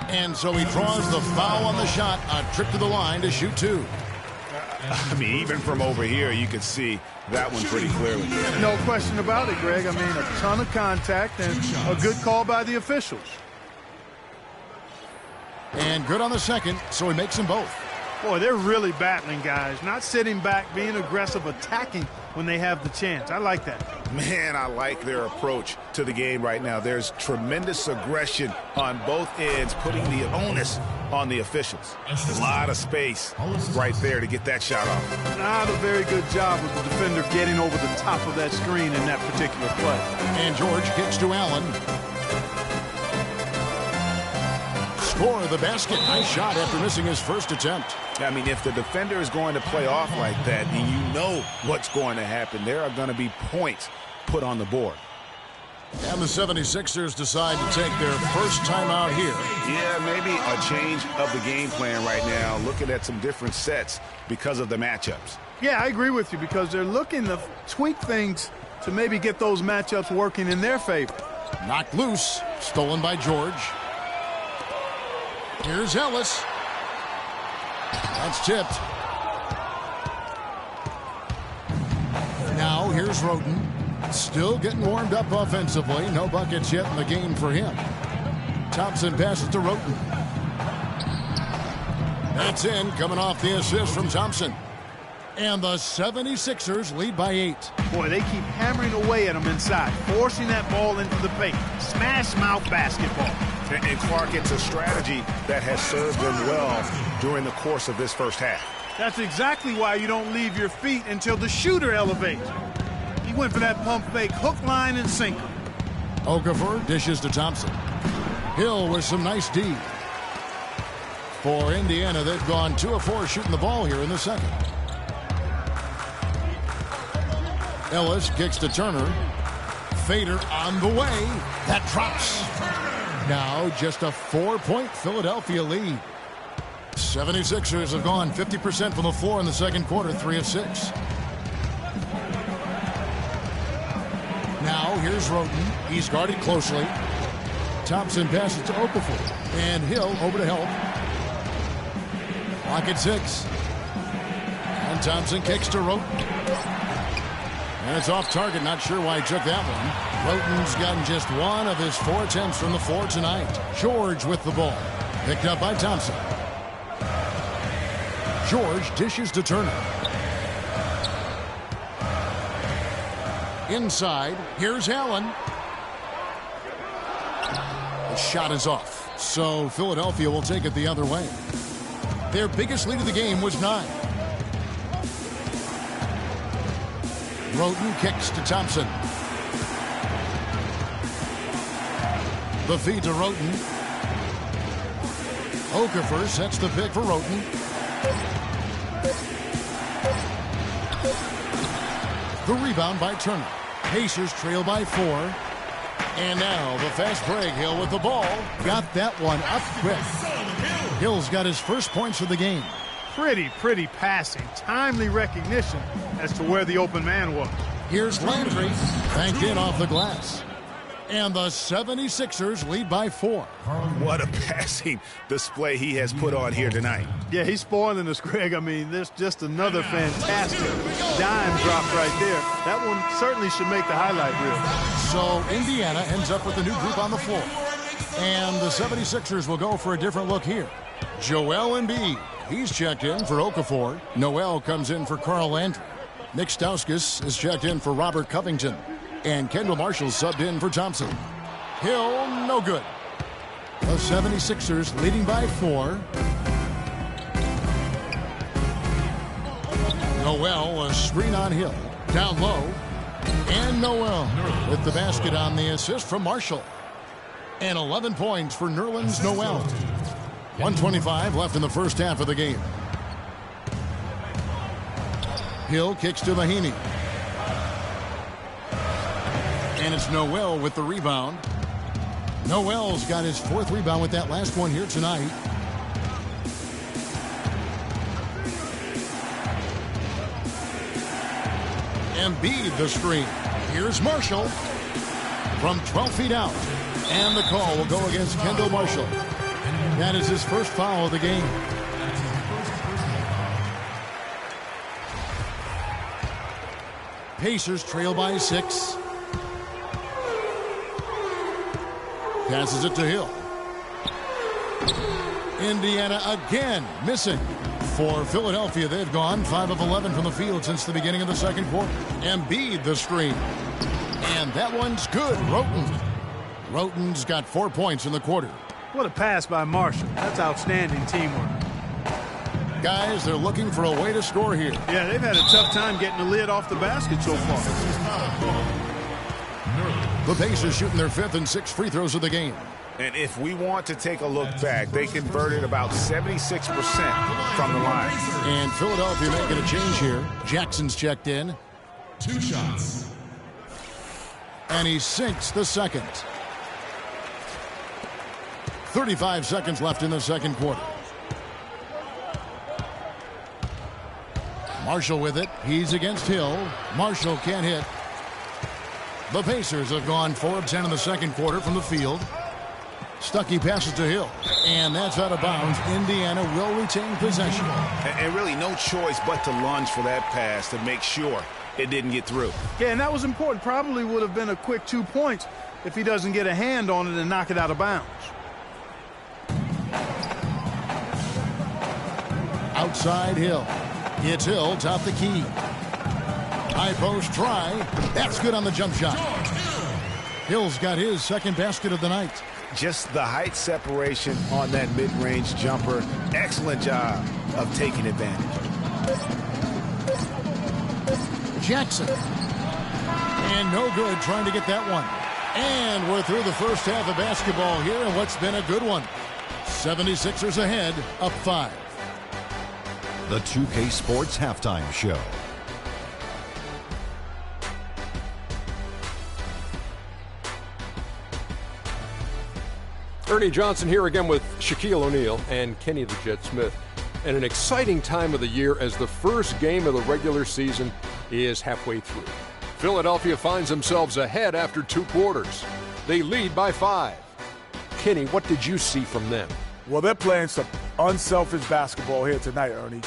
And so he draws the foul on the shot, a trip to the line to shoot 2. I mean, even from over here, you could see that one pretty clearly. No question about it, Greg. I mean, a ton of contact and a good call by the officials. And good on the second, so he makes them both. Boy, they're really battling, guys. Not sitting back, being aggressive, attacking when they have the chance. I like that. Man, I like their approach to the game right now. There's tremendous aggression on both ends, putting the onus on the officials. A lot of space right there to get that shot off. Not a very good job of the defender getting over the top of that screen in that particular play. And George kicks to Allen. Score the basket. Nice shot after missing his first attempt. I mean, if the defender is going to play off like that, then you know what's going to happen. There are going to be points put on the board. And the 76ers decide to take their first time out here. Yeah, maybe a change of the game plan right now, looking at some different sets because of the matchups. Yeah, I agree with you because they're looking to tweak things to maybe get those matchups working in their favor. Knocked loose. Stolen by George. Here's Ellis. That's tipped. Now here's Roten. Still getting warmed up offensively. No buckets yet in the game for him. Thompson passes to Roten. That's in, coming off the assist from Thompson. And the 76ers lead by 8. Boy, they keep hammering away at them inside, forcing that ball into the paint. Smash mouth basketball. And Clark, it's a strategy that has served them well during the course of this first half. That's exactly why you don't leave your feet until the shooter elevates. He went for that pump fake, hook, line, and sinker. Okafor dishes to Thompson. Hill with some nice D. For Indiana, they've gone 2 of 4 shooting the ball here in the second. Ellis kicks to Turner. Fader on the way. That drops. Now just a 4-point Philadelphia lead. 76ers have gone 50% from the floor in the second quarter, 3 of 6. Now here's Roten. He's guarded closely. Thompson passes to Okafor. And Hill over to help. Clock at 6. And Thompson kicks to Roten. And it's off target. Not sure why he took that one. Roten's gotten just 1 of his 4 attempts from the floor tonight. George with the ball. Picked up by Thompson. George dishes to Turner. Inside. Here's Allen. The shot is off. So Philadelphia will take it the other way. Their biggest lead of the game was 9. Roten kicks to Thompson. The feed to Roten. Okafor sets the pick for Roten. The rebound by Turner. Pacers trail by 4. And now the fast break. Hill with the ball. Got that one up quick. Hill's got his first points of the game. Pretty passing. Timely recognition as to where the open man was. Here's Landry. Banked in off the glass. And the 76ers lead by 4. What a passing display he has put on here tonight. Yeah, he's spoiling us, Greg. I mean, there's just another fantastic dime drop right there. That one certainly should make the highlight reel. So Indiana ends up with a new group on the floor. And the 76ers will go for a different look here. Joel Embiid. He's checked in for Okafor. Noel comes in for Carl Landry. Nick Stauskas is checked in for Robert Covington. And Kendall Marshall subbed in for Thompson. Hill, no good. The 76ers leading by 4. Noel, a screen on Hill. Down low. And Noel with the basket on the assist from Marshall. And 11 points for Nerlens Noel. 1:25 left in the first half of the game. Hill kicks to Mahinmi. And it's Noel with the rebound. Noel's got his 4th rebound with that last one here tonight. Embiid the screen. Here's Marshall from 12 feet out. And the call will go against Kendall Marshall. That is his first foul of the game. Pacers trail by 6. Passes it to Hill. Indiana again missing. For Philadelphia, they've gone 5 of 11 from the field since the beginning of the second quarter. Embiid the screen. And that one's good. Roten's got 4 points in the quarter. What a pass by Marshall. That's outstanding teamwork. Guys, they're looking for a way to score here. Yeah, they've had a tough time getting the lid off the basket so far. The Pacers shooting their 5th and 6th free throws of the game. And if we want to take a look back, they converted about 76% from the line. And Philadelphia making a change here. Jackson's checked in. 2 shots. And he sinks the second. 35 seconds left in the second quarter. Marshall with it. He's against Hill. Marshall can't hit. The Pacers have gone 4 of 10 in the second quarter from the field. Stuckey passes to Hill. And that's out of bounds. Indiana will retain possession. And really no choice but to lunge for that pass to make sure it didn't get through. Yeah, and that was important. Probably would have been a quick 2 points if he doesn't get a hand on it and knock it out of bounds. Outside Hill. It's Hill, top the key. High post try. That's good on the jump shot. Hill's got his second basket of the night. Just the height separation on that mid-range jumper. Excellent job of taking advantage. Jackson. And no good trying to get that one. And we're through the first half of basketball here in what's been a good one. 76ers ahead, up 5. The 2K Sports Halftime Show. Ernie Johnson here again with Shaquille O'Neal and Kenny the Jet Smith. And an exciting time of the year as the first game of the regular season is halfway through. Philadelphia finds themselves ahead after 2 quarters. They lead by 5. Kenny, what did you see from them? Well, they're playing some unselfish basketball here tonight, Ernie.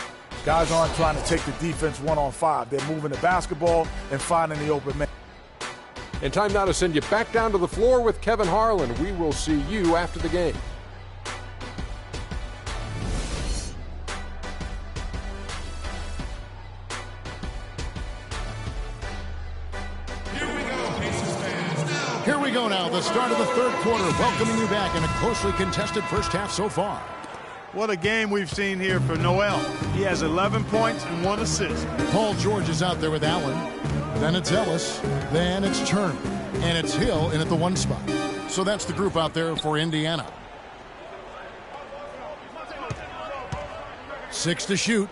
Guys aren't trying to take the defense 1-on-5. They're moving the basketball and finding the open man. And time now to send you back down to the floor with Kevin Harlan. We will see you after the game. Here we go now, the start of the third quarter, welcoming you back in a closely contested first half so far. What a game we've seen here for Noel. He has 11 points and 1 assist. Paul George is out there with Allen. Then it's Ellis. Then it's Turner. And it's Hill in at the 1 spot. So that's the group out there for Indiana. 6 to shoot.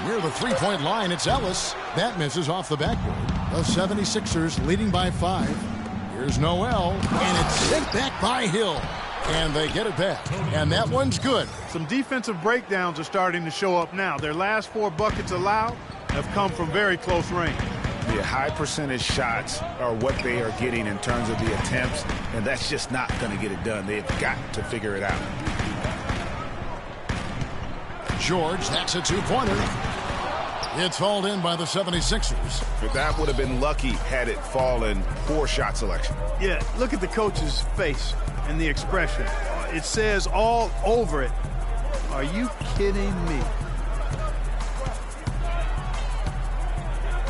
Near the 3-point line, it's Ellis. That misses off the backboard. The 76ers leading by 5. Here's Noel, and it's sent back by Hill. And they get it back, and that one's good. Some defensive breakdowns are starting to show up now. Their last 4 buckets allowed have come from very close range. Yeah, high percentage shots are what they are getting in terms of the attempts, and that's just not going to get it done. They've got to figure it out. George, that's a 2-pointer. It's hauled in by the 76ers. That would have been lucky had it fallen. Poor shot selection. Yeah, look at the coach's face and the expression. It says all over it, "Are you kidding me?"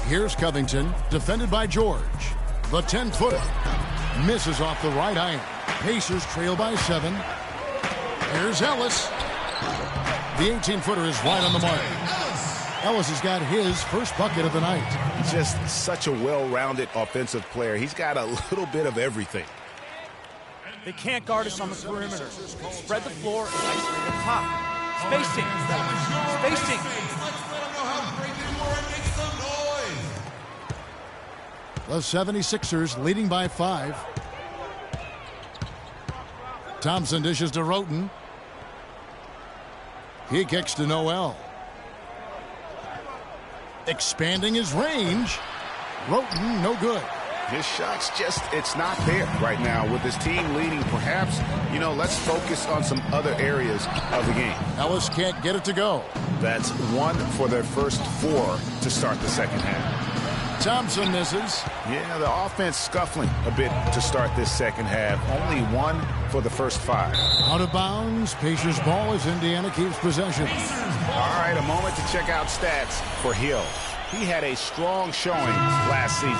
Here's Covington, defended by George. The 10-footer misses off the right iron. Pacers trail by 7. Here's Ellis. The 18-footer is wide on the mark. Ellis has got his first bucket of the night. Just such a well-rounded offensive player. He's got a little bit of everything. They can't guard us on the perimeter. Spread the floor and isolate the top. Spacing. Spacing. The 76ers leading by 5. Thompson dishes to Roten. He kicks to Noel. Expanding his range. Roten, no good. His shot's just, it's not there right now. With his team leading, perhaps, let's focus on some other areas of the game. Ellis can't get it to go. That's 1 for their first 4 to start the second half. Thompson misses. Yeah, the offense scuffling a bit to start this second half. Only 1 for the first 5. Out of bounds. Pacers ball as Indiana keeps possession. All right, a moment to check out stats for Hill. He had a strong showing last season.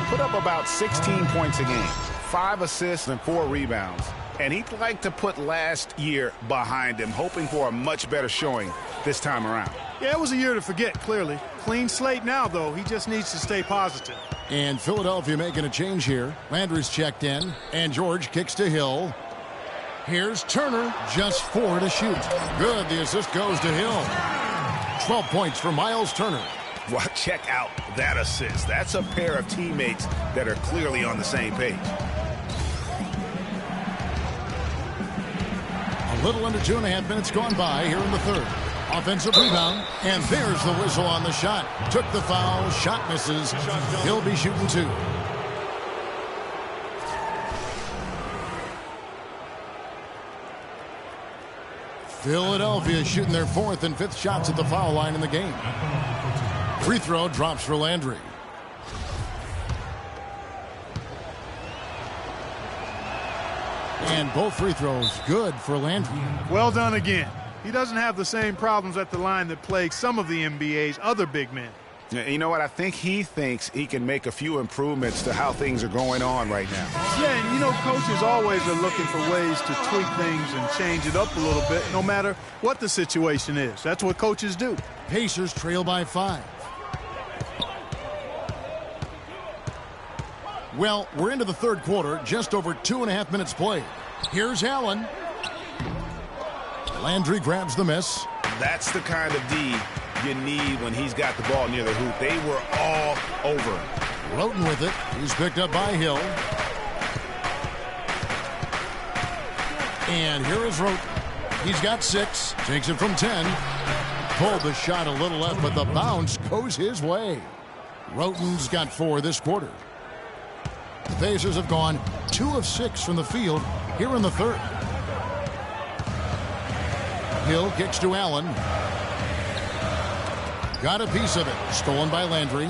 Put up about 16 points a game, 5 assists and 4 rebounds. And he'd like to put last year behind him, hoping for a much better showing this time around. Yeah, it was a year to forget, clearly. Clean slate now, though. He just needs to stay positive. And Philadelphia making a change here. Landry's checked in, and George kicks to Hill. Here's Turner, just 4 to shoot. Good, the assist goes to Hill. 12 points for Miles Turner. Well, check out that assist. That's a pair of teammates that are clearly on the same page. A little under 2.5 minutes gone by here in the third. Offensive rebound, and there's the whistle on the shot. Took the foul, shot misses. He'll be shooting 2. Philadelphia shooting their 4th and 5th shots at the foul line in the game. Free throw drops for Landry. And both free throws good for Landry. Well done again. He doesn't have the same problems at the line that plague some of the NBA's other big men. You know what? I think he thinks he can make a few improvements to how things are going on right now. Yeah, and coaches always are looking for ways to tweak things and change it up a little bit, no matter what the situation is. That's what coaches do. Pacers trail by 5. Well, we're into the third quarter, just over 2.5 minutes played. Here's Allen. Landry grabs the miss. That's the kind of D you need when he's got the ball near the hoop. They were all over him. Roten with it. He's picked up by Hill. And here is Roten. He's got 6. Takes it from 10. Pulled the shot a little left, but the bounce goes his way. Roten's got 4 this quarter. The Pacers have gone 2 of 6 from the field here in the third. Hill kicks to Allen. Got a piece of it. Stolen by Landry.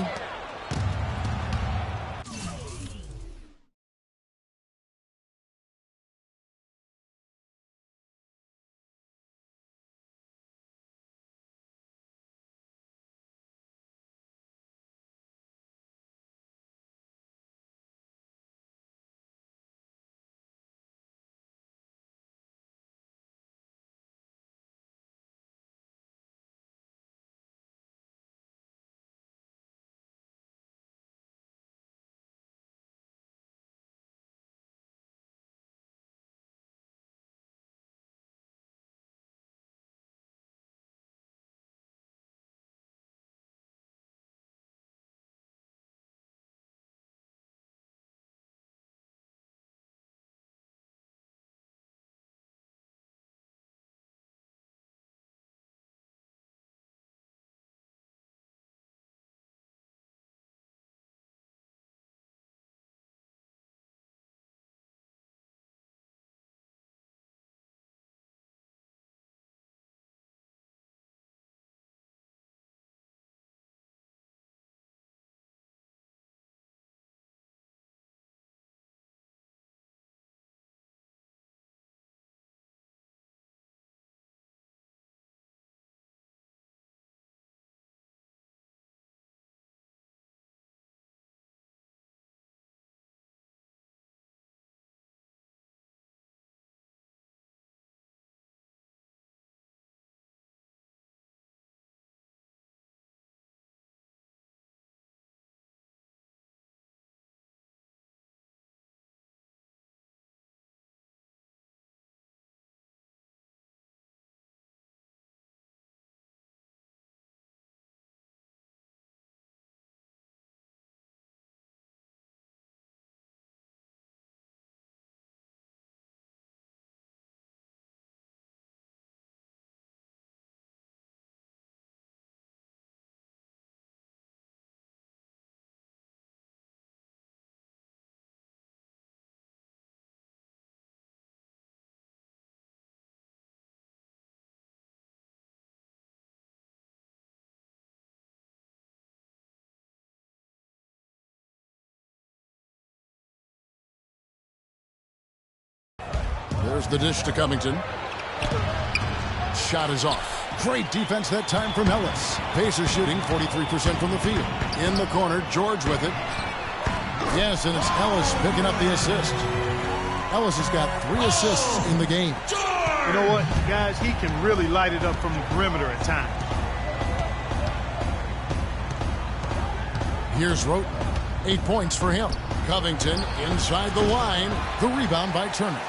Here's the dish to Covington. Shot is off. Great defense that time from Ellis. Pacers shooting 43% from the field. In the corner, George with it. Yes, and it's Ellis picking up the assist. Ellis has got 3 assists in the game. You know what, guys? He can really light it up from the perimeter at times. Here's Roten. 8 points for him. Covington inside the line. The rebound by Turner.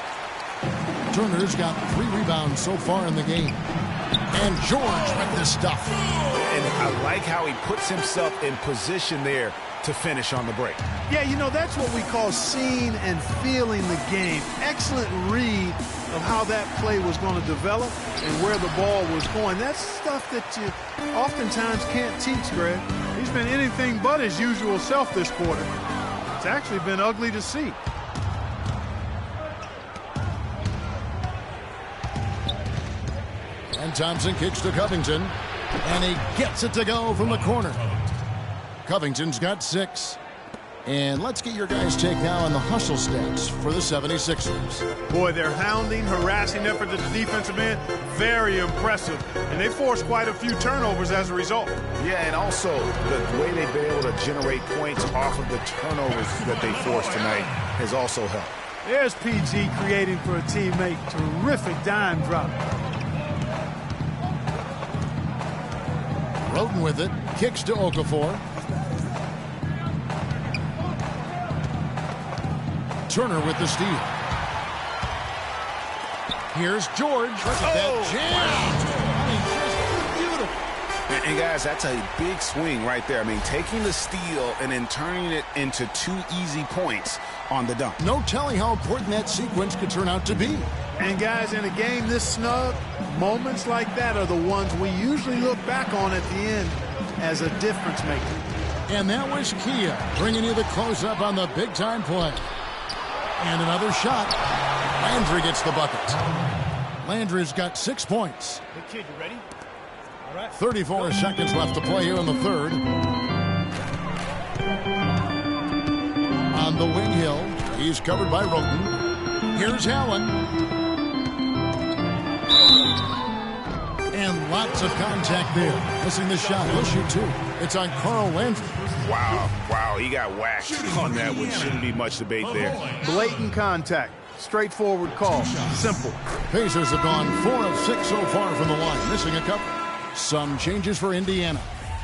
Turner's got 3 rebounds so far in the game. And George with this stuff. And I like how he puts himself in position there to finish on the break. Yeah, you know, that's what we call seeing and feeling the game. Excellent read of how that play was going to develop and where the ball was going. That's stuff that you oftentimes can't teach, Greg. He's been anything but his usual self this quarter. It's actually been ugly to see. And Thompson kicks to Covington. And he gets it to go from the corner. Covington's got 6. And let's get your guys' take now on the hustle stats for the 76ers. Boy, their hounding, harassing effort at the defensive end, very impressive. And they forced quite a few turnovers as a result. Yeah, and also the way they've been able to generate points off of the turnovers that they forced tonight has also helped. There's PG creating for a teammate. Terrific dime drop. Roten with it. Kicks to Okafor. Turner with the steal. Here's George. Look at that jam. I mean, just beautiful. And guys, that's a big swing right there. I mean, taking the steal and then turning it into 2 easy points on the dunk. No telling how important that sequence could turn out to be. And guys, in a game this snug, moments like that are the ones we usually look back on at the end as a difference maker. And that was Kia bringing you the close-up on the big-time play. And another shot. Landry gets the bucket. Landry's got 6 points. Hey, kid, you ready? All right. 34 seconds left to play here in the third. On the wing hill, he's covered by Roten. Here's Allen. And lots of contact there. Missing the shot. He'll shoot 2. It's on Carl Landry. Wow, he got whacked on that one. Shouldn't be much debate there. Blatant contact. Straightforward call. Simple. Pacers have gone 4 of 6 so far from the line, missing a couple. Some changes for Indiana.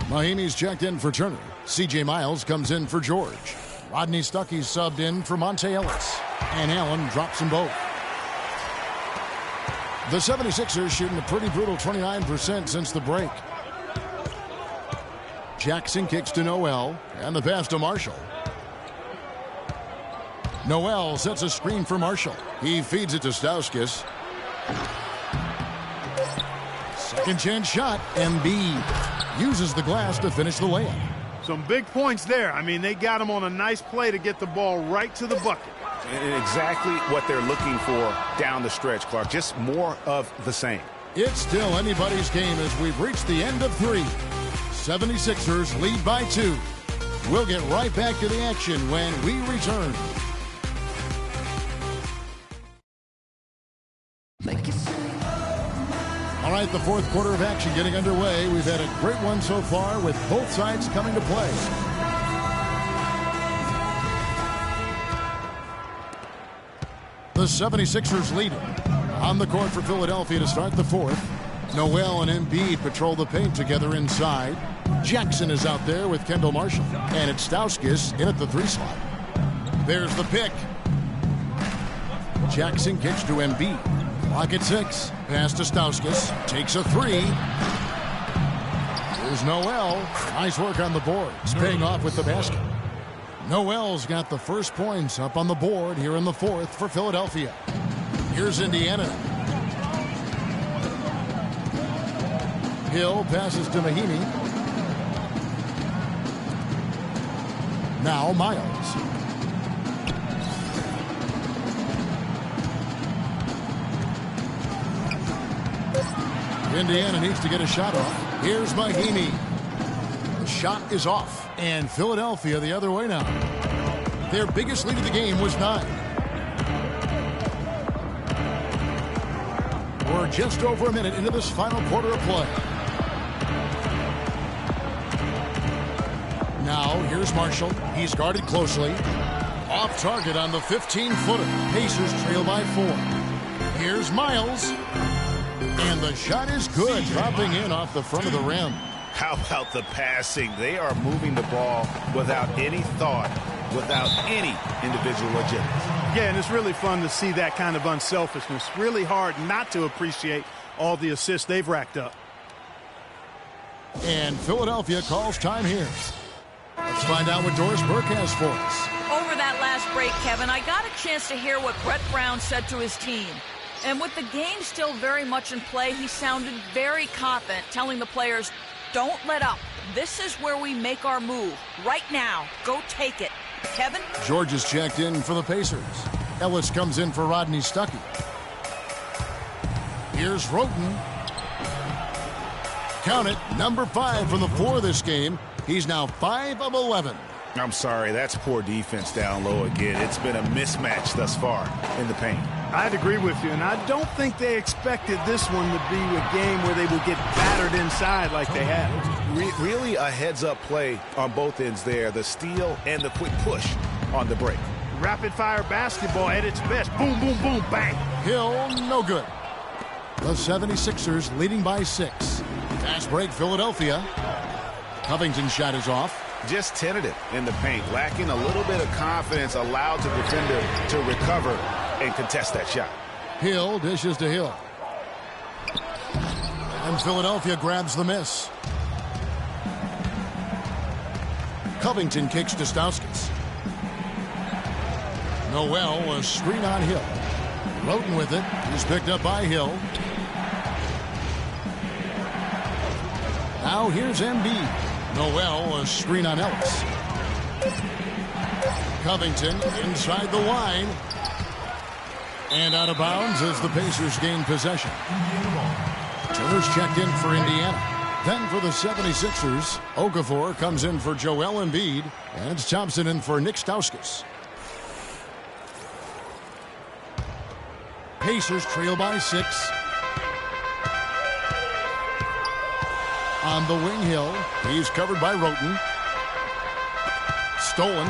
Mahimi's checked in for Turner. C.J. Miles comes in for George. Rodney Stuckey's subbed in for Monte Ellis. And Allen drops them both. The 76ers shooting a pretty brutal 29% since the break. Jackson kicks to Noel, and the pass to Marshall. Noel sets a screen for Marshall. He feeds it to Stauskas. Second chance shot. Embiid uses the glass to finish the layup. Some big points there. I mean, they got him on a nice play to get the ball right to the bucket. And exactly what they're looking for down the stretch, Clark. Just more of the same. It's still anybody's game as we've reached the end of 3. 76ers lead by 2. We'll get right back to the action when we return. All right, the fourth quarter of action getting underway. We've had a great one so far with both sides coming to play. The 76ers lead on the court for Philadelphia to start the fourth. Noel and Embiid patrol the paint together inside. Jackson is out there with Kendall Marshall. And it's Stauskas in at the 3 slot. There's the pick. Jackson kicks to Embiid. Clock at 6. Pass to Stauskas. Takes a 3. Here's Noel. Nice work on the board. It's paying off with the basket. Noel's got the first points up on the board here in the fourth for Philadelphia. Here's Indiana. Hill passes to Mahimi. Now Miles. Indiana needs to get a shot off. Here's Mahimi. The shot is off. And Philadelphia the other way now. Their biggest lead of the game was 9. We're just over a minute into this final quarter of play. Now, here's Marshall. He's guarded closely. Off target on the 15-footer. Pacers trail by 4. Here's Miles. And the shot is good, dropping in off the front of the rim. How about the passing? They are moving the ball without any thought, without any individual agenda. Yeah, and it's really fun to see that kind of unselfishness. Really hard not to appreciate all the assists they've racked up. And Philadelphia calls time here. Let's find out what Doris Burke has for us. Over that last break, Kevin, I got a chance to hear what Brett Brown said to his team. And with the game still very much in play, he sounded very confident, telling the players, don't let up. This is where we make our move. Right now. Go take it. Kevin? George is checked in for the Pacers. Ellis comes in for Rodney Stuckey. Here's Roten. Count it, number 5 from the floor this game. He's now 5 of 11. I'm sorry, that's poor defense down low again. It's been a mismatch thus far in the paint. I'd agree with you, and I don't think they expected this one to be a game where they would get battered inside like they have. Really a heads-up play on both ends there, the steal and the quick push on the break. Rapid-fire basketball at its best. Boom, boom, boom, bang. Hill, no good. The 76ers leading by 6. Fast break, Philadelphia. Covington's shot is off. Just tentative in the paint, lacking a little bit of confidence, allowed the defender to recover and contest that shot. Hill dishes to Hill. And Philadelphia grabs the miss. Covington kicks to Stauskas. Noel, a screen on Hill. Roten with it. He's picked up by Hill. Now here's Embiid. Noel, a screen on Ellis. Covington inside the line. And out of bounds as the Pacers gain possession. Turner's checked in for Indiana. Then for the 76ers, Okafor comes in for Joel Embiid. And it's Thompson in for Nick Stauskas. Pacers trail by 6. On the wing, Hill. He's covered by Roten. Stolen.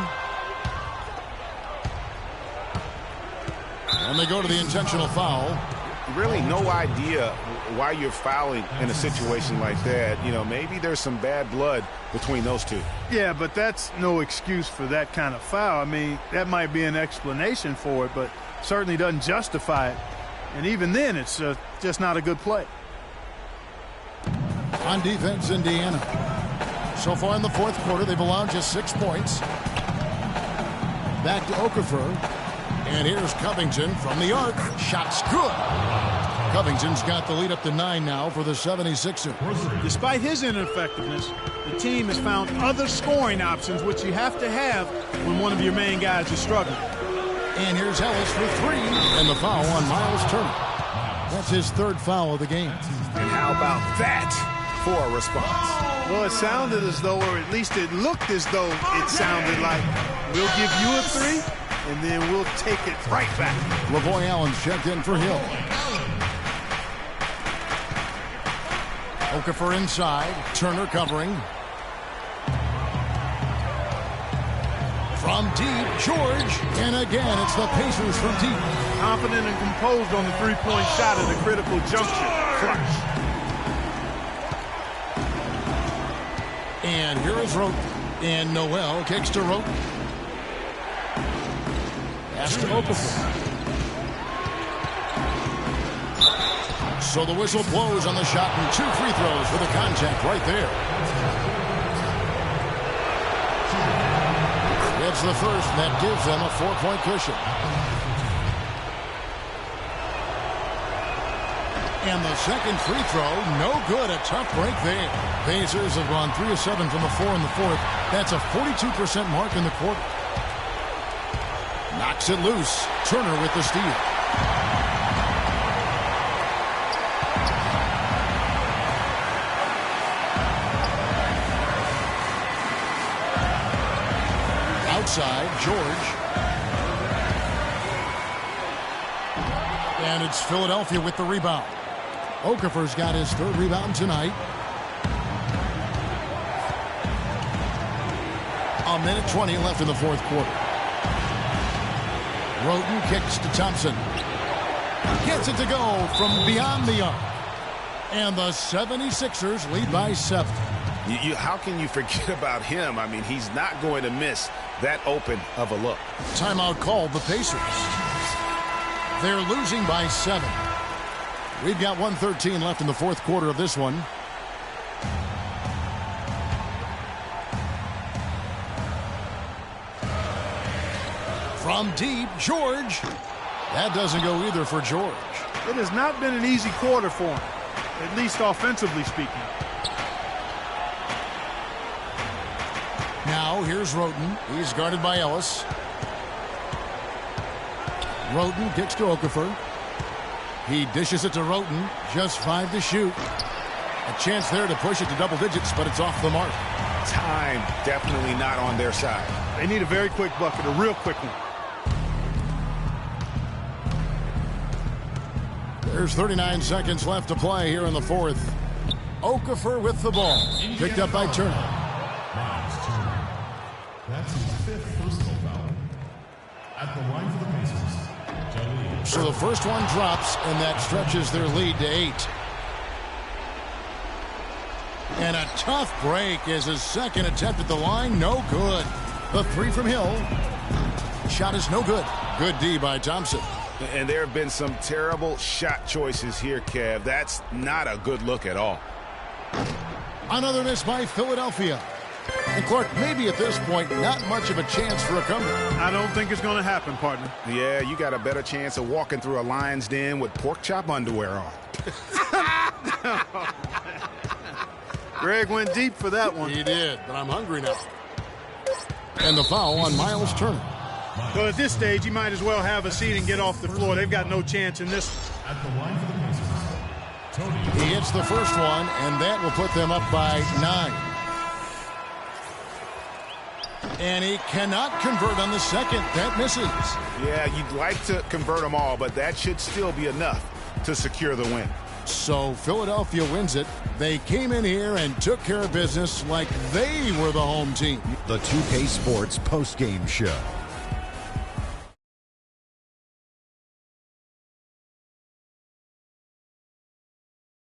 And they go to the intentional foul. Really no idea why you're fouling in a situation like that. You know, maybe there's some bad blood between those two. Yeah, but that's no excuse for that kind of foul. I mean, that might be an explanation for it, but certainly doesn't justify it. And even then, it's just not a good play. On defense, Indiana. So far in the fourth quarter, they've allowed just 6 points. Back to Okafor. And here's Covington from the arc. Shot's good. Covington's got the lead up to 9 now for the 76ers. Despite his ineffectiveness, the team has found other scoring options, which you have to have when one of your main guys is struggling. And here's Ellis for 3. And the foul on Miles Turner. That's his 3rd foul of the game. And how about that for a response? Well, it sounded as though, or at least it looked as though it sounded like, we'll give you a 3, and then we'll take it right back. Lavoy Allen's checked in for Hill. Okafor inside. Turner covering. From deep, George. And again, it's the Pacers from deep. Confident and composed on the three-point shot at a critical juncture. Clutch. And here is Roten. And Noel kicks to Roten. Pass to Okafor. So the whistle blows on the shot and 2 free throws for the contact right there. It's the first, and that gives them a 4-point cushion. And the second free throw, no good. A tough break there. Pacers have gone 3 of 7 from the floor in the fourth. That's a 42% mark in the quarter. Knocks it loose. Turner with the steal. Outside, George. And it's Philadelphia with the rebound. Okafor's got his third rebound tonight. A minute 20 left in the fourth quarter. Roten kicks to Thompson. Gets it to go from beyond the arc. And the 76ers lead by 7. How can you forget about him? I mean, he's not going to miss that open of a look. Timeout called the Pacers. They're losing by 7. We've got 1:13 left in the fourth quarter of this one. From deep, George. That doesn't go either for George. It has not been an easy quarter for him, at least offensively speaking. Now here's Roten. He's guarded by Ellis. Roten kicks to Okafor. He dishes it to Roten. Just 5 to shoot. A chance there to push it to double digits, but it's off the mark. Time definitely not on their side. They need a very quick bucket, a real quick one. There's 39 seconds left to play here in the fourth. Okafor with the ball. Picked up by Turner. That's his 5th personal foul. At the line for the Pacers. So the first one drops, and that stretches their lead to 8. And a tough break is his second attempt at the line. No good. The 3 from Hill. Shot is no good. Good D by Thompson. And there have been some terrible shot choices here, Kev. That's not a good look at all. Another miss by Philadelphia. And Clark, maybe at this point, not much of a chance for a comeback. I don't think it's going to happen, partner. Yeah, you got a better chance of walking through a lion's den with pork chop underwear on. Greg went deep for that one. He did, but I'm hungry now. And the foul on Miles Turner. So at this stage, you might as well have a seat and get off the floor. They've got no chance in this. At the line for the Pacers, He hits the first one, and that will put them up by 9. And he cannot convert on the second. That misses. Yeah, you'd like to convert them all, but that should still be enough to secure the win. So Philadelphia wins it. They came in here and took care of business like they were the home team. The 2K Sports postgame show.